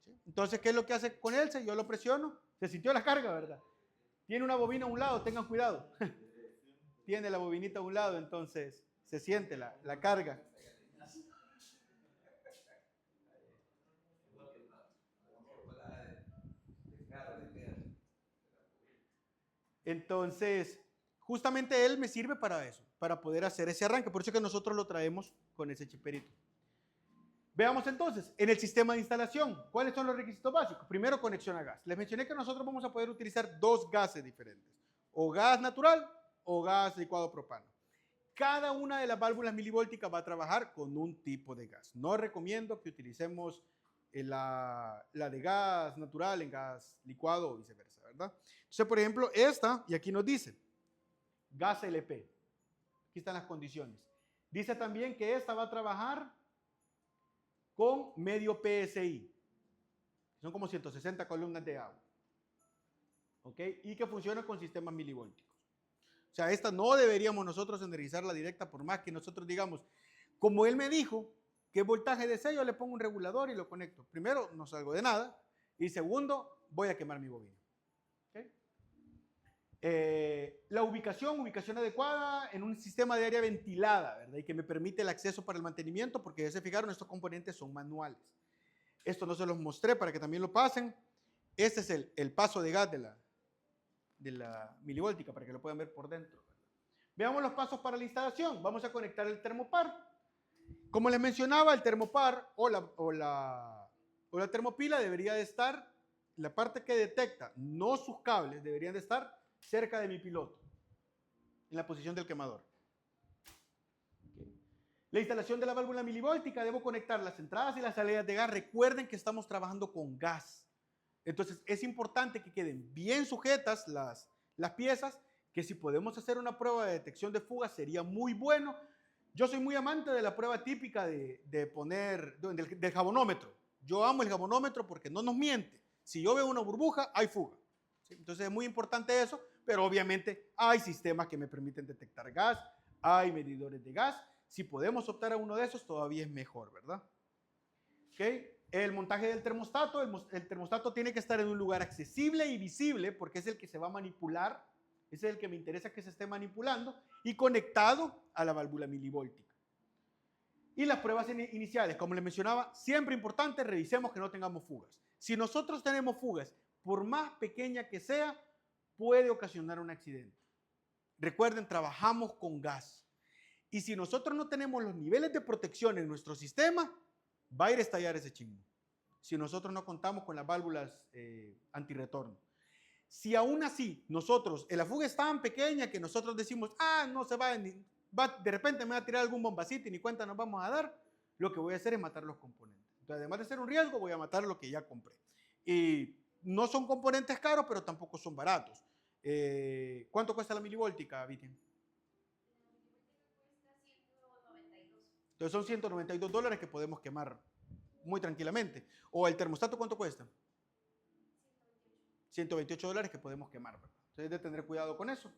Speaker 1: ¿Sí? Entonces, ¿qué es lo que hace con él? Yo lo presiono, se sintió la carga, ¿verdad? Tiene una bobina a un lado, tengan cuidado. Tiene la bobinita a un lado, entonces se siente la carga. Entonces, justamente él me sirve para eso, para poder hacer ese arranque. Por eso es que nosotros lo traemos con ese chisperito. Veamos entonces, en el sistema de instalación, ¿cuáles son los requisitos básicos? Primero, conexión a gas. Les mencioné que nosotros vamos a poder utilizar dos gases diferentes, o gas natural o gas licuado propano. Cada una de las válvulas milivolticas va a trabajar con un tipo de gas. No recomiendo que utilicemos la de gas natural en gas licuado o viceversa, ¿verdad? Entonces, por ejemplo, esta, y aquí nos dice, gas LP. Aquí están las condiciones. Dice también que esta va a trabajar con medio PSI. Son como 160 columnas de agua. ¿Ok? Y que funciona con sistemas milivolticos. O sea, esta no deberíamos nosotros energizarla directa por más que nosotros digamos, como él me dijo, que voltaje de sello, le pongo un regulador y lo conecto. Primero, no salgo de nada. Y segundo, voy a quemar mi bobina. ¿Okay? La ubicación adecuada en un sistema de área ventilada, ¿verdad? Y que me permite el acceso para el mantenimiento, porque ya se fijaron, estos componentes son manuales. Esto no se los mostré para que también lo pasen. Este es el paso de gas de la milivoltica, para que lo puedan ver por dentro, ¿verdad? Veamos los pasos para la instalación. Vamos a conectar el termopar. Como les mencionaba, el termopar o la termopila debería de estar, la parte que detecta, no sus cables, deberían de estar cerca de mi piloto, en la posición del quemador. Okay. La instalación de la válvula milivoltica, debo conectar las entradas y las salidas de gas. Recuerden que estamos trabajando con gas. Entonces es importante que queden bien sujetas las piezas, que si podemos hacer una prueba de detección de fuga sería muy bueno. Yo soy muy amante de la prueba típica del jabonómetro. Yo amo el jabonómetro porque no nos miente. Si yo veo una burbuja, hay fuga. ¿Sí? Entonces es muy importante eso, pero obviamente hay sistemas que me permiten detectar gas, hay medidores de gas. Si podemos optar a uno de esos, todavía es mejor, ¿verdad? ¿Okay? El montaje del termostato. El termostato tiene que estar en un lugar accesible y visible porque es el que se va a manipular. Ese es el que me interesa que se esté manipulando y conectado a la válvula milivoltica. Y las pruebas iniciales, como les mencionaba, siempre importante, revisemos que no tengamos fugas. Si nosotros tenemos fugas, por más pequeña que sea, puede ocasionar un accidente. Recuerden, trabajamos con gas. Y si nosotros no tenemos los niveles de protección en nuestro sistema, va a ir a estallar ese chingo. Si nosotros no contamos con las válvulas antirretorno. Si aún así nosotros, la fuga es tan pequeña que nosotros decimos, no se va, de repente me va a tirar algún bombacito y ni cuenta nos vamos a dar, lo que voy a hacer es matar los componentes. Entonces, además de ser un riesgo, voy a matar lo que ya compré. Y no son componentes caros, pero tampoco son baratos. ¿Cuánto cuesta la milivoltica, Vitian? Entonces son $192 que podemos quemar muy tranquilamente. ¿O el termostato cuánto cuesta? $128 que podemos quemar, ¿verdad? Entonces hay que tener cuidado con eso.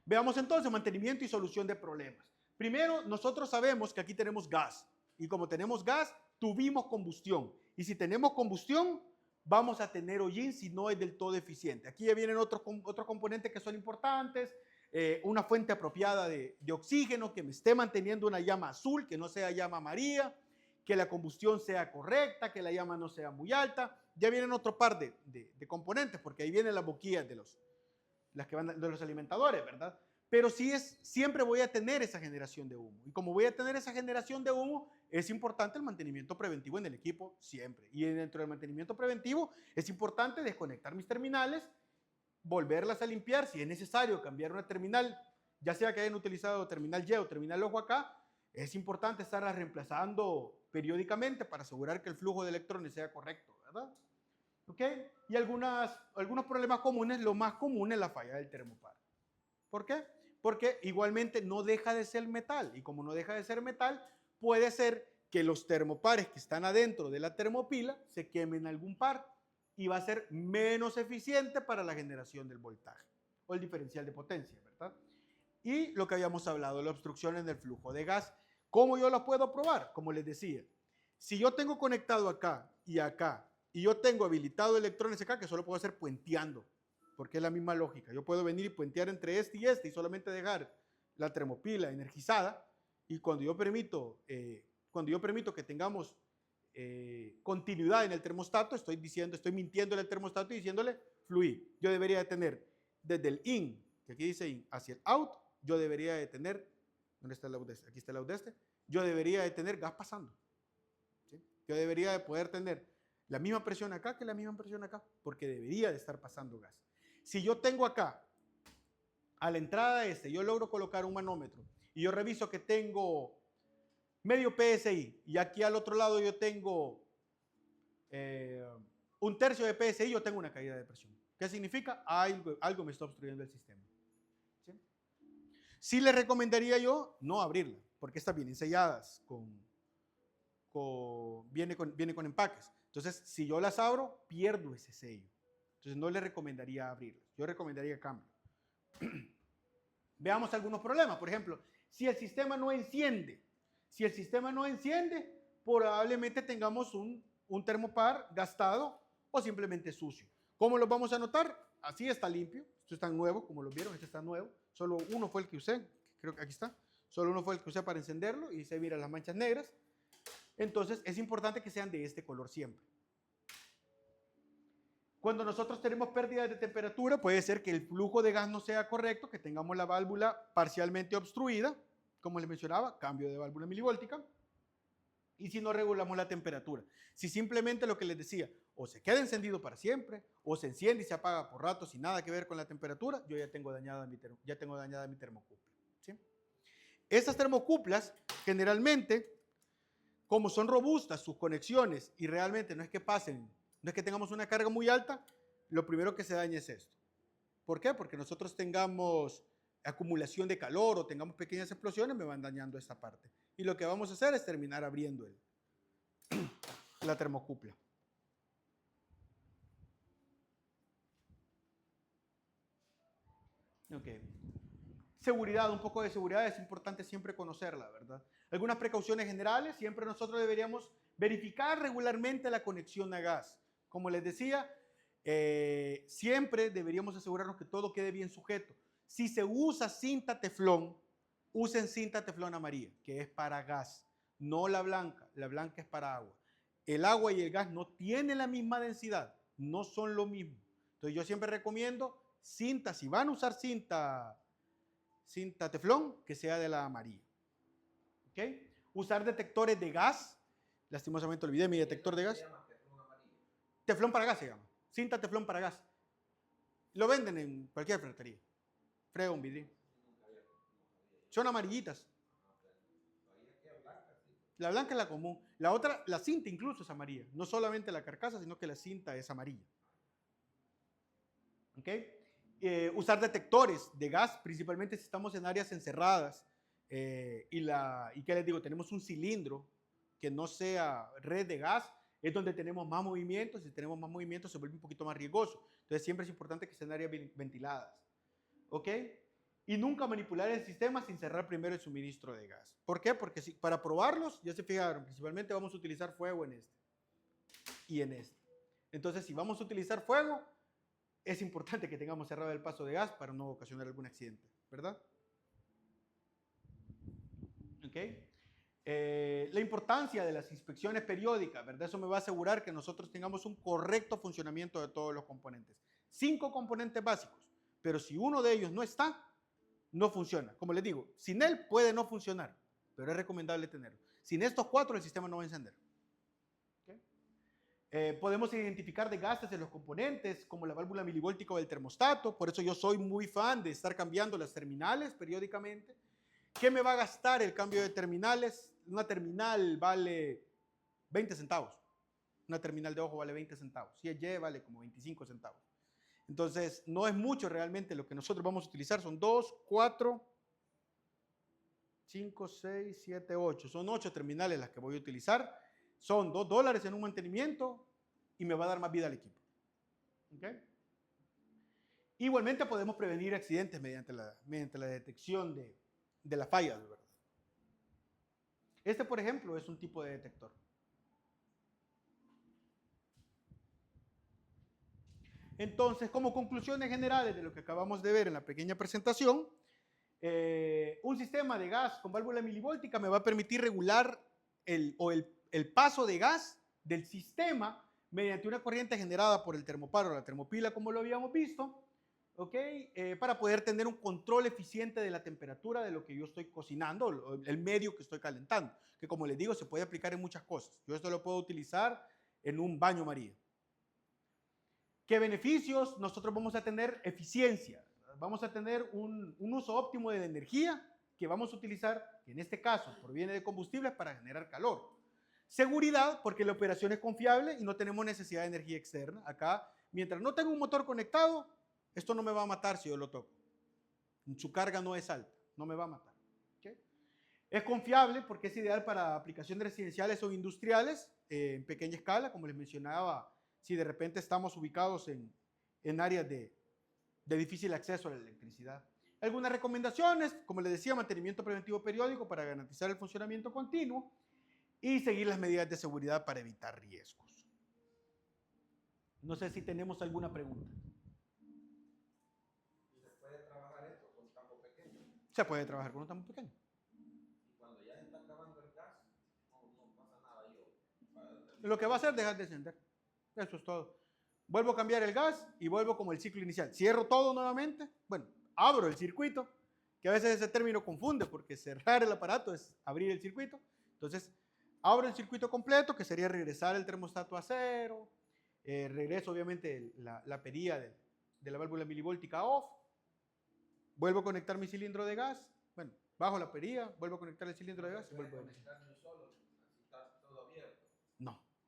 Speaker 1: Veamos entonces mantenimiento y solución de problemas. Primero, nosotros sabemos que aquí tenemos gas. Y como tenemos gas, tuvimos combustión. Y si tenemos combustión, vamos a tener hollín si no es del todo eficiente. Aquí ya vienen otros componentes que son importantes. Una fuente apropiada de oxígeno que me esté manteniendo una llama azul, que no sea llama amarilla, que la combustión sea correcta, que la llama no sea muy alta. Ya vienen otro par de componentes, porque ahí vienen las boquillas las que van de los alimentadores, ¿verdad? Pero sí siempre voy a tener esa generación de humo. Y como voy a tener esa generación de humo, es importante el mantenimiento preventivo en el equipo siempre. Y dentro del mantenimiento preventivo es importante desconectar mis terminales, volverlas a limpiar. Si es necesario cambiar una terminal, ya sea que hayan utilizado terminal Y o terminal ojo acá, es importante estarlas reemplazando periódicamente para asegurar que el flujo de electrones sea correcto, ¿verdad? ¿Ok? Y algunos problemas comunes, lo más común es la falla del termopar. ¿Por qué? Porque igualmente no deja de ser metal, y como no deja de ser metal, puede ser que los termopares que están adentro de la termopila se quemen algún par y va a ser menos eficiente para la generación del voltaje o el diferencial de potencia, ¿verdad? Y lo que habíamos hablado, la obstrucción en el flujo de gas. ¿Cómo yo lo puedo probar? Como les decía, si yo tengo conectado acá, y yo tengo habilitado electrones acá, que solo puedo hacer puenteando, porque es la misma lógica. Yo puedo venir y puentear entre este y solamente dejar la termopila energizada, y cuando yo permito que tengamos continuidad en el termostato, estoy mintiéndole al termostato y diciéndole fluir. Yo debería de tener desde el in, que aquí dice in, hacia el out, yo debería de tener, ¿dónde está el out de este? Aquí está el out de este. Yo debería de tener gas pasando. ¿Sí? Yo debería de poder tener la misma presión acá que la misma presión acá, porque debería de estar pasando gas. Si yo tengo acá, a la entrada de yo logro colocar un manómetro y yo reviso que tengo medio PSI y aquí al otro lado yo tengo un tercio de PSI, yo tengo una caída de presión. ¿Qué significa? Algo me está obstruyendo el sistema. ¿Sí? Sí le recomendaría yo no abrirla, porque estas vienen selladas, viene con empaques. Entonces, si yo las abro, pierdo ese sello. Entonces, no le recomendaría abrirlas. Yo recomendaría cambio. Veamos algunos problemas. Por ejemplo, si el sistema no enciende, probablemente tengamos un termopar gastado o simplemente sucio. ¿Cómo lo vamos a notar? Así está limpio. Esto está nuevo, como lo vieron, este está nuevo. Solo uno fue el que usé, creo que aquí está. Solo uno fue el que usé para encenderlo y se miran las manchas negras. Entonces, es importante que sean de este color siempre. Cuando nosotros tenemos pérdidas de temperatura, puede ser que el flujo de gas no sea correcto, que tengamos la válvula parcialmente obstruida, como les mencionaba, cambio de válvula milivoltica, y si no regulamos la temperatura. Si simplemente lo que les decía, o se queda encendido para siempre, o se enciende y se apaga por rato sin nada que ver con la temperatura, yo ya tengo dañada mi termocupla. ¿Sí? Estas termocuplas, generalmente, como son robustas sus conexiones y realmente no es que tengamos una carga muy alta, lo primero que se daña es esto. ¿Por qué? Porque nosotros tengamos acumulación de calor o tengamos pequeñas explosiones, me van dañando esta parte. Y lo que vamos a hacer es terminar abriendo la termocupla. Ok. Seguridad, un poco de seguridad es importante siempre conocerla, ¿verdad? Algunas precauciones generales, siempre nosotros deberíamos verificar regularmente la conexión a gas. Como les decía, siempre deberíamos asegurarnos que todo quede bien sujeto. Si se usa cinta teflón, usen cinta teflón amarilla, que es para gas, no la blanca es para agua. El agua y el gas no tienen la misma densidad, no son lo mismo. Entonces yo siempre recomiendo cinta, si van a usar cinta teflón, que sea de la amarilla. ¿Ok? Usar detectores de gas, lastimosamente olvidé mi detector de gas. Teflón para gas se llama, cinta teflón para gas. Lo venden en cualquier ferretería. Freon, vidrio. Son amarillitas. La blanca es la común. La otra, la cinta incluso es amarilla. No solamente la carcasa, sino que la cinta es amarilla. ¿Ok? Usar detectores de gas, principalmente si estamos en áreas encerradas. ¿Y qué les digo? Tenemos un cilindro que no sea red de gas, es donde tenemos más movimientos. Si tenemos más movimientos se vuelve un poquito más riesgoso. Entonces siempre es importante que sean áreas ventiladas. ¿Ok? Y nunca manipular el sistema sin cerrar primero el suministro de gas. ¿Por qué? Porque para probarlos, ya se fijaron, principalmente vamos a utilizar fuego en este y en este. Entonces, si vamos a utilizar fuego, es importante que tengamos cerrado el paso de gas para no ocasionar algún accidente, ¿verdad? ¿Ok? La importancia de las inspecciones periódicas, ¿verdad? Eso me va a asegurar que nosotros tengamos un correcto funcionamiento de todos los componentes. 5 componentes básicos, pero si uno de ellos no está, no funciona. Como les digo, sin él puede no funcionar, pero es recomendable tenerlo. Sin estos 4 el sistema no va a encender. Podemos identificar desgastes en los componentes, como la válvula milivoltica del termostato. Por eso yo soy muy fan de estar cambiando las terminales periódicamente. ¿Qué me va a gastar el cambio de terminales? Una terminal vale 20 centavos. Una terminal de ojo vale 20 centavos. Si es Y, vale como 25 centavos. Entonces, no es mucho realmente lo que nosotros vamos a utilizar. Son 2, 4, 5, 6, 7, 8. Son 8 terminales las que voy a utilizar. Son $2 en un mantenimiento y me va a dar más vida al equipo. ¿Okay? Igualmente podemos prevenir accidentes mediante la detección de la falla, ¿verdad? Este, por ejemplo, es un tipo de detector. Entonces, como conclusiones generales de lo que acabamos de ver en la pequeña presentación, un sistema de gas con válvula milivoltica me va a permitir regular el paso de gas del sistema mediante una corriente generada por el termoparo o la termopila, como lo habíamos visto, ¿okay? Para poder tener un control eficiente de la temperatura de lo que yo estoy cocinando, el medio que estoy calentando, que como les digo, se puede aplicar en muchas cosas. Yo esto lo puedo utilizar en un baño María. ¿Qué beneficios? Nosotros vamos a tener eficiencia, vamos a tener un uso óptimo de la energía que vamos a utilizar, que en este caso proviene de combustibles para generar calor. Seguridad, porque la operación es confiable y no tenemos necesidad de energía externa. Acá, mientras no tenga un motor conectado, esto no me va a matar si yo lo toco. Su carga no es alta, no me va a matar. ¿Okay? Es confiable porque es ideal para aplicaciones residenciales o industriales en pequeña escala, como les mencionaba, si de repente estamos ubicados en áreas de difícil acceso a la electricidad. Algunas recomendaciones, como les decía, mantenimiento preventivo periódico para garantizar el funcionamiento continuo y seguir las medidas de seguridad para evitar riesgos. No sé si tenemos alguna pregunta.
Speaker 5: ¿Se puede trabajar esto con campo pequeño?
Speaker 1: Se puede trabajar con un tambo pequeño.
Speaker 5: Y cuando ya se está acabando el gas, no pasa nada.
Speaker 1: Lo que va a hacer es dejar de encender. Eso es todo. Vuelvo a cambiar el gas y vuelvo como el ciclo inicial. Cierro todo nuevamente. Bueno, abro el circuito, que a veces ese término confunde porque cerrar el aparato es abrir el circuito. Entonces, abro el circuito completo, que sería regresar el termostato a cero. Regreso, obviamente, la perilla de la válvula milivoltica off. Vuelvo a conectar mi cilindro de gas. Bueno, bajo la perilla, vuelvo a conectar el cilindro de gas y vuelvo a conectar.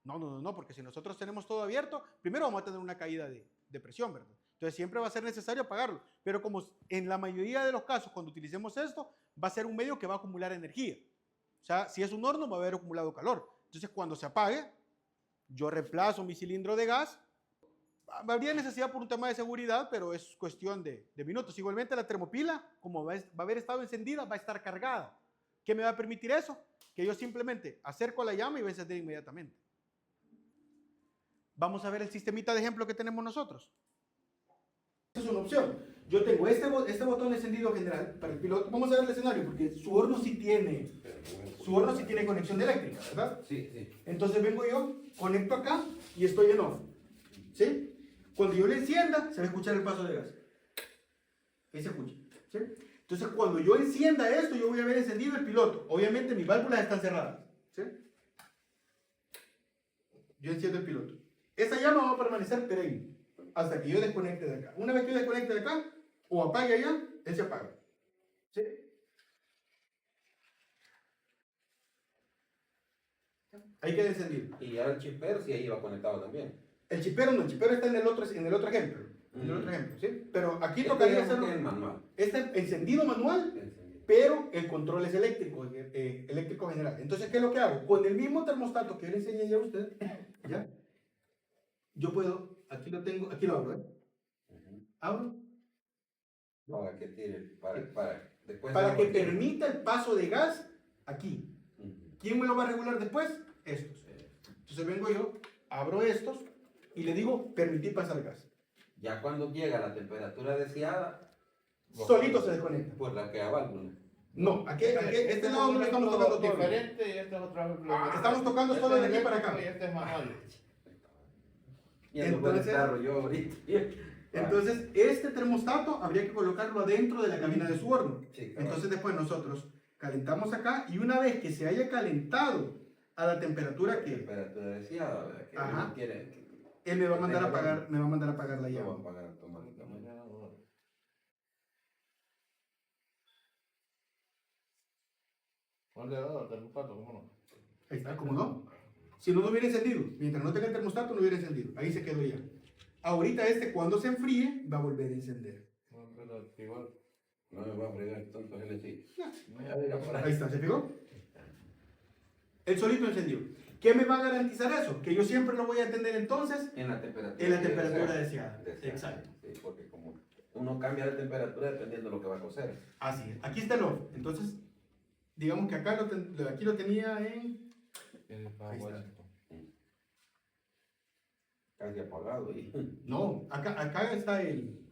Speaker 1: No, porque si nosotros tenemos todo abierto, primero vamos a tener una caída de presión, ¿verdad? Entonces siempre va a ser necesario apagarlo. Pero como en la mayoría de los casos, cuando utilicemos esto, va a ser un medio que va a acumular energía. O sea, si es un horno, va a haber acumulado calor. Entonces cuando se apague, yo reemplazo mi cilindro de gas. Habría necesidad por un tema de seguridad, pero es cuestión de minutos. Igualmente la termopila, como va a haber estado encendida, va a estar cargada. ¿Qué me va a permitir eso? Que yo simplemente acerco la llama y va a encender inmediatamente. Vamos a ver el sistemita de ejemplo que tenemos nosotros. Esta es una opción. Yo tengo este botón encendido general para el piloto. Vamos a ver el escenario porque su horno sí tiene conexión eléctrica, ¿verdad?
Speaker 5: Sí, sí.
Speaker 1: Entonces vengo yo, conecto acá y estoy en off. ¿Sí? Cuando yo le encienda, se va a escuchar el paso de gas. Ahí se escucha. ¿Sí? Entonces cuando yo encienda esto, yo voy a ver encendido el piloto. Obviamente mis válvulas están cerradas. ¿Sí? Yo enciendo el piloto. Esa llama va a permanecer perenne hasta que yo desconecte de acá. Una vez que yo desconecte de acá, o apague allá, él se apaga. ¿Sí? Ahí queda encendido.
Speaker 5: Y ahora el chipper sí ahí va conectado también.
Speaker 1: El chipero no, el chipero está en el otro ejemplo. En el otro ejemplo, ¿sí? Pero aquí tocaría hacerlo.
Speaker 5: Manual.
Speaker 1: Este encendido manual, pero el control es eléctrico, eléctrico general. Entonces, ¿qué es lo que hago? Con el mismo termostato que yo le enseñé ya a usted, ¿ya? Yo puedo, aquí lo tengo, aquí lo abro, ¿eh? Abro.
Speaker 5: Para que tire, después
Speaker 1: para que permita el paso de gas aquí. ¿Quién me lo va a regular después? Estos. Entonces vengo yo, abro estos y le digo, permitir pasar gas.
Speaker 5: Ya cuando llega a la temperatura deseada,
Speaker 1: Solito se desconecta.
Speaker 5: por la que válvula.
Speaker 1: No, este lado no lo estamos tocando todo.
Speaker 7: diferente y este es otro.
Speaker 1: Estamos tocando solo de aquí para acá.
Speaker 7: Y este es manual.
Speaker 5: Ya no puedo estar yo ahorita.
Speaker 1: Entonces, este termostato habría que colocarlo adentro de la cabina de su horno.
Speaker 5: Sí, claro.
Speaker 1: Entonces, después nosotros calentamos acá y una vez que se haya calentado a la temperatura que
Speaker 5: Temperatura deseada, que
Speaker 1: Ajá.
Speaker 5: uno quiere.
Speaker 1: él me va a mandar a pagar, me va a mandar a pagar la
Speaker 5: Lo van
Speaker 1: llave.
Speaker 5: a pagar automáticamente.
Speaker 7: ¿Cuál le ha dado al termostato? ¿Cómo no?
Speaker 1: Ahí está, ¿cómo no? Si no, no hubiera encendido. Mientras no tenga el termostato, no hubiera encendido. Ahí se quedó ya. Ahorita cuando se enfríe, va a volver a encender.
Speaker 7: No, pero igual.
Speaker 5: No me va a fregar tanto él así.
Speaker 1: Ahí está, ¿se fijó? El solito encendió. ¿Qué me va a garantizar eso? Que yo siempre lo voy a atender entonces
Speaker 5: En la temperatura.
Speaker 1: en la temperatura deseada.
Speaker 5: Deseada.
Speaker 1: Exacto.
Speaker 5: Sí, porque como uno cambia de temperatura dependiendo de lo que va a cocer.
Speaker 1: Así es. Aquí está el off. Entonces, digamos que acá aquí lo tenía en... Ahí está.
Speaker 5: Casi apagado. Y...
Speaker 1: No, acá está el...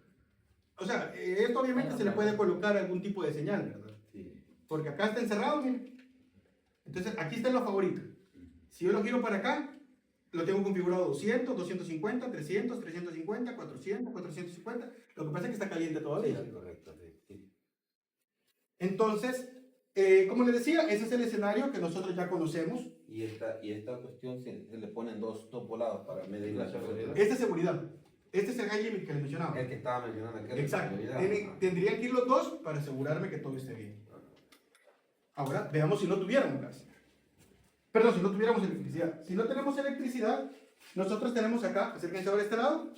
Speaker 1: O sea, esto obviamente se le puede colocar algún tipo de señal, ¿verdad?
Speaker 5: Sí.
Speaker 1: Porque acá está encerrado, miren. Entonces, aquí está en los favoritos. Si yo lo giro para acá, lo tengo configurado 200, 250, 300, 350, 400, 450. Lo que pasa es que está caliente todavía.
Speaker 5: Sí, correcto. Sí.
Speaker 1: Entonces, como les decía, ese es el escenario que nosotros ya conocemos.
Speaker 5: Y esta cuestión se le ponen dos volados para medir la seguridad.
Speaker 1: Esta es seguridad. Este es el high limit que les mencionaba.
Speaker 5: El que estaba mencionando aquel.
Speaker 1: Exacto.
Speaker 5: Seguridad.
Speaker 1: Tendrían que ir los dos para asegurarme que todo esté bien. Ahora, veamos si no tuviéramos gas. Perdón, si no tuviéramos electricidad. Si no tenemos electricidad, nosotros tenemos acá, acérquense ahora a este lado,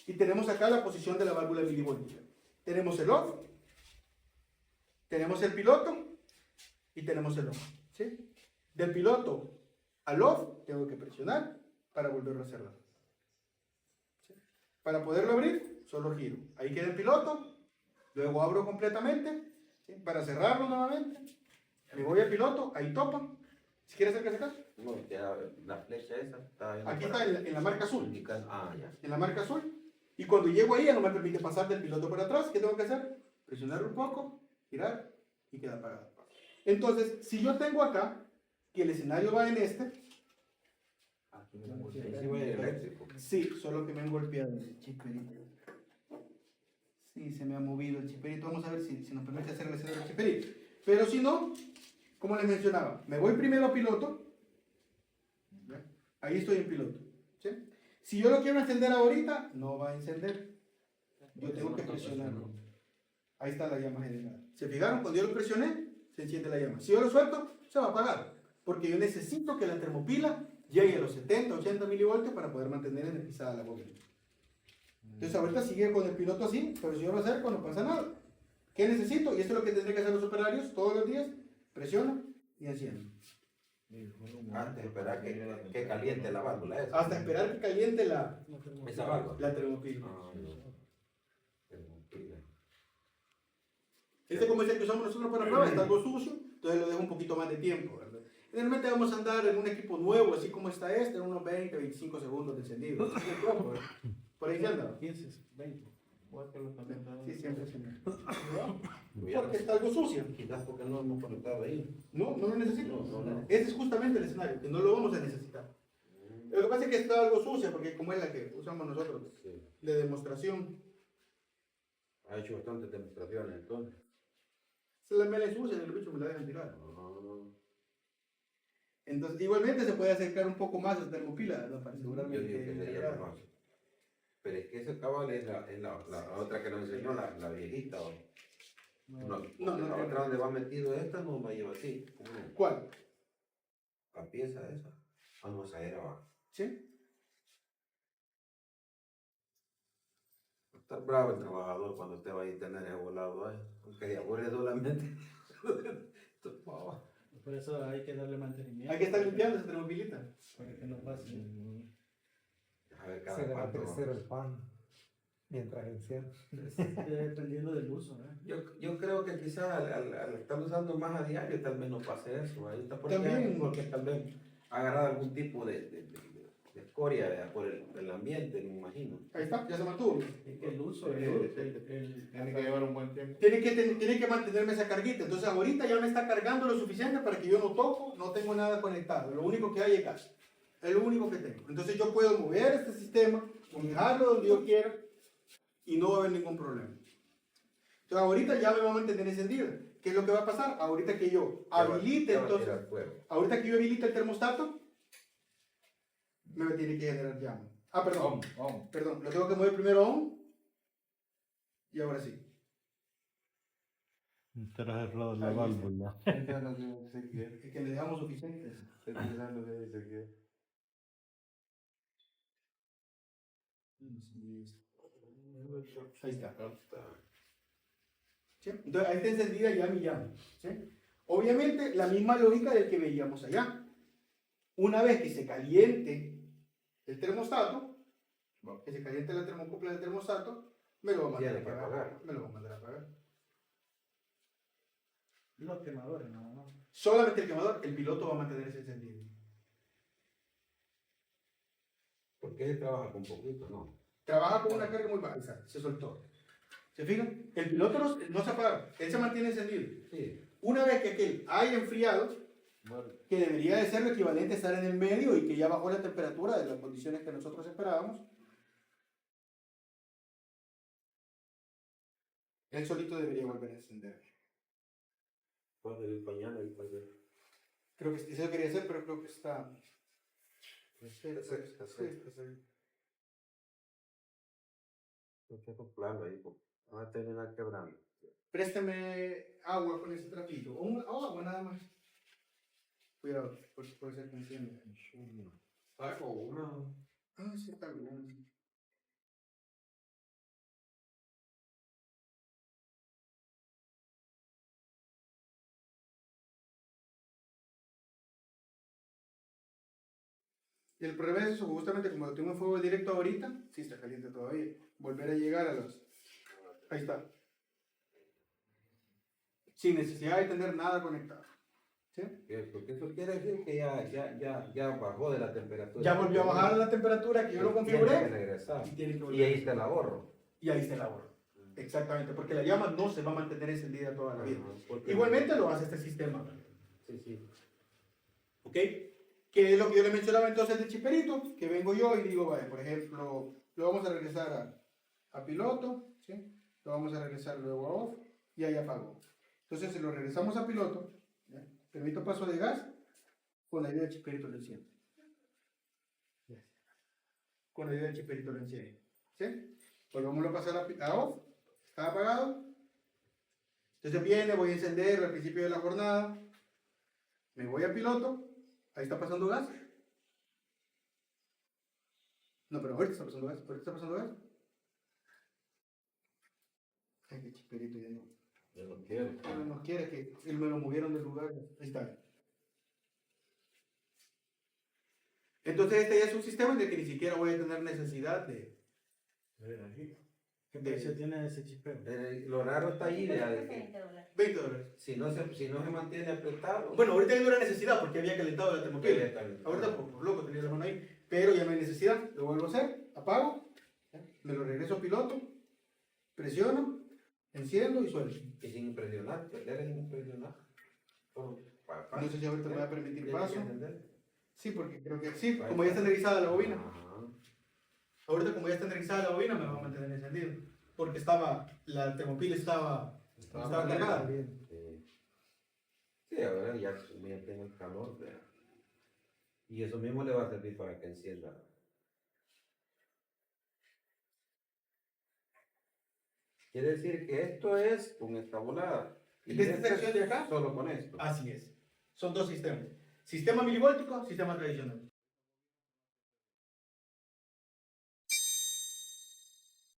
Speaker 1: y tenemos acá la posición de la válvula milivoltio. Tenemos el off, tenemos el piloto y tenemos el on. ¿Sí? Del piloto al off tengo que presionar para volverlo a cerrar. ¿Sí? Para poderlo abrir, solo giro. Ahí queda el piloto, luego abro completamente, ¿sí? Para cerrarlo nuevamente. Me voy al piloto, ahí topa. Si quieres acercarse acá.
Speaker 5: No, ya la flecha esa está ahí.
Speaker 1: Aquí está en la marca azul.
Speaker 5: Indicando. Ah, ya.
Speaker 1: En la marca azul. Y cuando llego ahí ya no me permite pasar del piloto por atrás. ¿Qué tengo que hacer? Presionar un poco, girar y queda apagado. Entonces, si yo tengo acá que el escenario va en este,
Speaker 5: Ahí sí va eléctrico.
Speaker 1: sí, solo que me han golpeado el chiperito. Sí, se me ha movido el chiperito. Vamos a ver si nos permite hacer el escenario del chiperito. Pero si no, como les mencionaba, me voy primero a piloto. ¿Ya? Ahí estoy en piloto. ¿Sí? Si yo lo quiero encender ahorita, no va a encender. Yo tengo que presionarlo. Ahí está la llama generada. ¿Se fijaron? Cuando yo lo presioné, se enciende la llama. Si yo lo suelto, se va a apagar. Porque yo necesito que la termopila llegue a los 70, 80 milivoltios para poder mantener energizada la bobina. Entonces ahorita sigue con el piloto así, pero si yo lo acerco no pasa nada. ¿Qué necesito? Y esto es lo que tendrán que hacer los operarios todos los días. Presiono y enciendo.
Speaker 5: Antes de esperar que caliente la válvula esa.
Speaker 1: Hasta esperar que caliente
Speaker 5: Esa válvula.
Speaker 1: la termopila.
Speaker 5: Ah, no. Termopila.
Speaker 1: Este como es el que usamos nosotros para prueba, está algo sucio, entonces lo dejo un poquito más de tiempo, ¿verdad? Generalmente vamos a andar en un equipo nuevo, así como está este, en unos 20, 25 segundos de encendido. Por ahí se anda.
Speaker 2: 15, 20.
Speaker 1: Sí, siempre se me... Porque está algo sucio.
Speaker 5: Quizás porque no hemos conectado ahí.
Speaker 1: No, no lo necesito.
Speaker 5: No.
Speaker 1: Ese es justamente el escenario, que no lo vamos a necesitar. Lo que pasa es que está algo sucia, porque como es la que usamos nosotros,
Speaker 5: Sí.
Speaker 1: de demostración,
Speaker 5: Ha hecho bastantes demostraciones entonces.
Speaker 1: se la me la ensucian, el bicho me la dejan tirar.
Speaker 5: Ah,
Speaker 1: Entonces, igualmente se puede acercar un poco más a termopila, ¿no? Para asegurarme
Speaker 5: yo
Speaker 1: que
Speaker 5: digo que
Speaker 1: esté
Speaker 5: sería
Speaker 1: integrado.
Speaker 5: más. Pero es que ese cabal es la otra que nos enseñó, la viejita. ¿O? No, la otra donde va metido esta no va a llevar así. ¿Cómo no?
Speaker 1: ¿Cuál?
Speaker 5: La pieza esa. Ah, no, esa era va.
Speaker 1: ¿Sí?
Speaker 5: Está bravo el trabajador cuando usted va a tener ese volado ahí. Aunque de aburre solamente.
Speaker 2: Por eso hay que darle mantenimiento.
Speaker 1: Hay que estar limpiando esa termopilita.
Speaker 2: Para que no pase.
Speaker 5: A ver,
Speaker 8: Se
Speaker 5: cada
Speaker 8: le va a
Speaker 5: cuánto.
Speaker 8: crecer el pan mientras enciende.
Speaker 2: Dependiendo del uso, ¿eh?
Speaker 5: Yo creo que quizás al estar usando más a diario tal vez no pase eso. Ahí está
Speaker 1: También.
Speaker 5: porque tal vez agarrar algún tipo de escoria ¿verdad? Por el ambiente, me imagino.
Speaker 1: Ahí está, ya se mantuvo.
Speaker 2: El uso,
Speaker 7: Tiene que llevar un buen tiempo.
Speaker 1: Tiene que mantenerme esa carguita. Entonces ahorita ya me está cargando lo suficiente para que yo no toco, no tengo nada conectado. Lo único que hay es gas. Es lo único que tengo. Entonces yo puedo mover este sistema, dejarlo donde yo quiera y no va a haber ningún problema. Entonces ahorita ya me va a mantener encendido. ¿Qué es lo que va a pasar? Ahorita que yo habilite,
Speaker 5: Ya va a
Speaker 1: entonces,
Speaker 5: tirar fuego.
Speaker 1: ahorita que yo habilite el termostato, me tiene que generar llama. Ah, perdón. Perdón, lo tengo que mover primero a on y ahora sí.
Speaker 9: Estarás errado en la
Speaker 1: Ahí está.
Speaker 9: válvula.
Speaker 1: Es que le dejamos suficiente. Ahí está. ¿Sí? Entonces ahí está encendida ya mi llama. ¿Sí? Obviamente la misma lógica del que veíamos allá. Una vez que se caliente el termostato, que se caliente la termocupla del termostato, me lo va a mandar
Speaker 5: Tiene que
Speaker 1: a apagar.
Speaker 5: apagar.
Speaker 1: Me lo va a mandar a apagar.
Speaker 2: los quemadores, nada más.
Speaker 1: Solamente el quemador, el piloto va a mantenerse encendido.
Speaker 5: ¿Por qué trabaja con poquito? No.
Speaker 1: Trabaja con una carga muy baja, se soltó. ¿Se fijan? El piloto no se apaga, él se mantiene encendido.
Speaker 5: Sí.
Speaker 1: Una vez que aquel haya enfriado, que debería de ser lo equivalente a estar en el medio y que ya bajó la temperatura de las condiciones que nosotros esperábamos, él solito debería volver a encender. Creo que eso quería hacer, pero creo que está...
Speaker 5: Va a terminar quebrando.
Speaker 1: Préstame agua con ese trapito. O agua nada más. Cuidado, puede ser que encienda.
Speaker 5: Saco una.
Speaker 1: Ah, sí, está bien. Y el problema es eso, justamente como lo tengo en fuego directo ahorita, sí está caliente todavía. Volver a llegar a los... Ahí está. Sin necesidad de tener nada conectado. ¿Sí?
Speaker 5: Porque eso quiere decir que ya bajó de la temperatura.
Speaker 1: Ya volvió a bajar la temperatura que yo lo configuré.
Speaker 5: Tiene que regresar.
Speaker 1: Y tiene que volver.
Speaker 5: Y ahí está el ahorro.
Speaker 1: Y ahí está el ahorro. Exactamente, porque la llama no se va a mantener encendida toda la vida.
Speaker 5: Porque-
Speaker 1: Igualmente lo hace este sistema.
Speaker 5: Sí.
Speaker 1: ¿Ok? Que es lo que yo le mencionaba entonces del chiperito, que vengo yo y digo, vale, por ejemplo, lo vamos a regresar a piloto, ¿sí? Lo vamos a regresar luego a off y ahí apagó. Entonces, si lo regresamos a piloto, ¿ya? Permito paso de gas, con la ayuda del chiperito lo enciende. Con la ayuda del chiperito lo enciende. ¿Sí? Volvamos a pasar a off, está apagado. Entonces viene, voy a encender al principio de la jornada, me voy a piloto. Ahí está pasando gas. No, pero ahorita está pasando gas. Ahorita está pasando gas. Ay, qué chiperito ya no.
Speaker 5: Ya lo quiero.
Speaker 1: No nos quiere que me lo movieron del lugar. Ahí está. Entonces este ya es un sistema en el que ni siquiera voy a tener necesidad de...
Speaker 2: ¿Qué precio tiene ese chispero?
Speaker 5: Lo raro está ahí, vea, de que
Speaker 1: $20.
Speaker 5: si no se mantiene apretado.
Speaker 1: Bueno, ahorita ya no era necesidad porque había calentado la termopila.
Speaker 5: Había calentado.
Speaker 1: Ahorita por loco tenía la mano ahí. Pero ya no hay necesidad. Lo vuelvo a hacer. Apago. Me lo regreso a piloto. Presiono. Enciendo y suelto.
Speaker 5: Y sin impresionar, perder sin impresionar.
Speaker 1: No sé si ahorita me va a permitir
Speaker 5: Tiene
Speaker 1: paso.
Speaker 5: que encender.
Speaker 1: Sí, porque creo que sí. Como ya está energizada la bobina.
Speaker 5: Ajá.
Speaker 1: Ahorita como ya está energizada la bobina me va a mantener encendido. Porque la termopila estaba cargada.
Speaker 5: Sí, ahora ya tengo el calor. Vea. Y eso mismo le va a servir para que encienda. Quiere decir que esto es con esta volada.
Speaker 1: ¿Y de esta
Speaker 5: esto es
Speaker 1: sección de acá?
Speaker 5: Solo con esto.
Speaker 1: Así es. Son dos sistemas. Sistema milivoltico, sistema tradicional.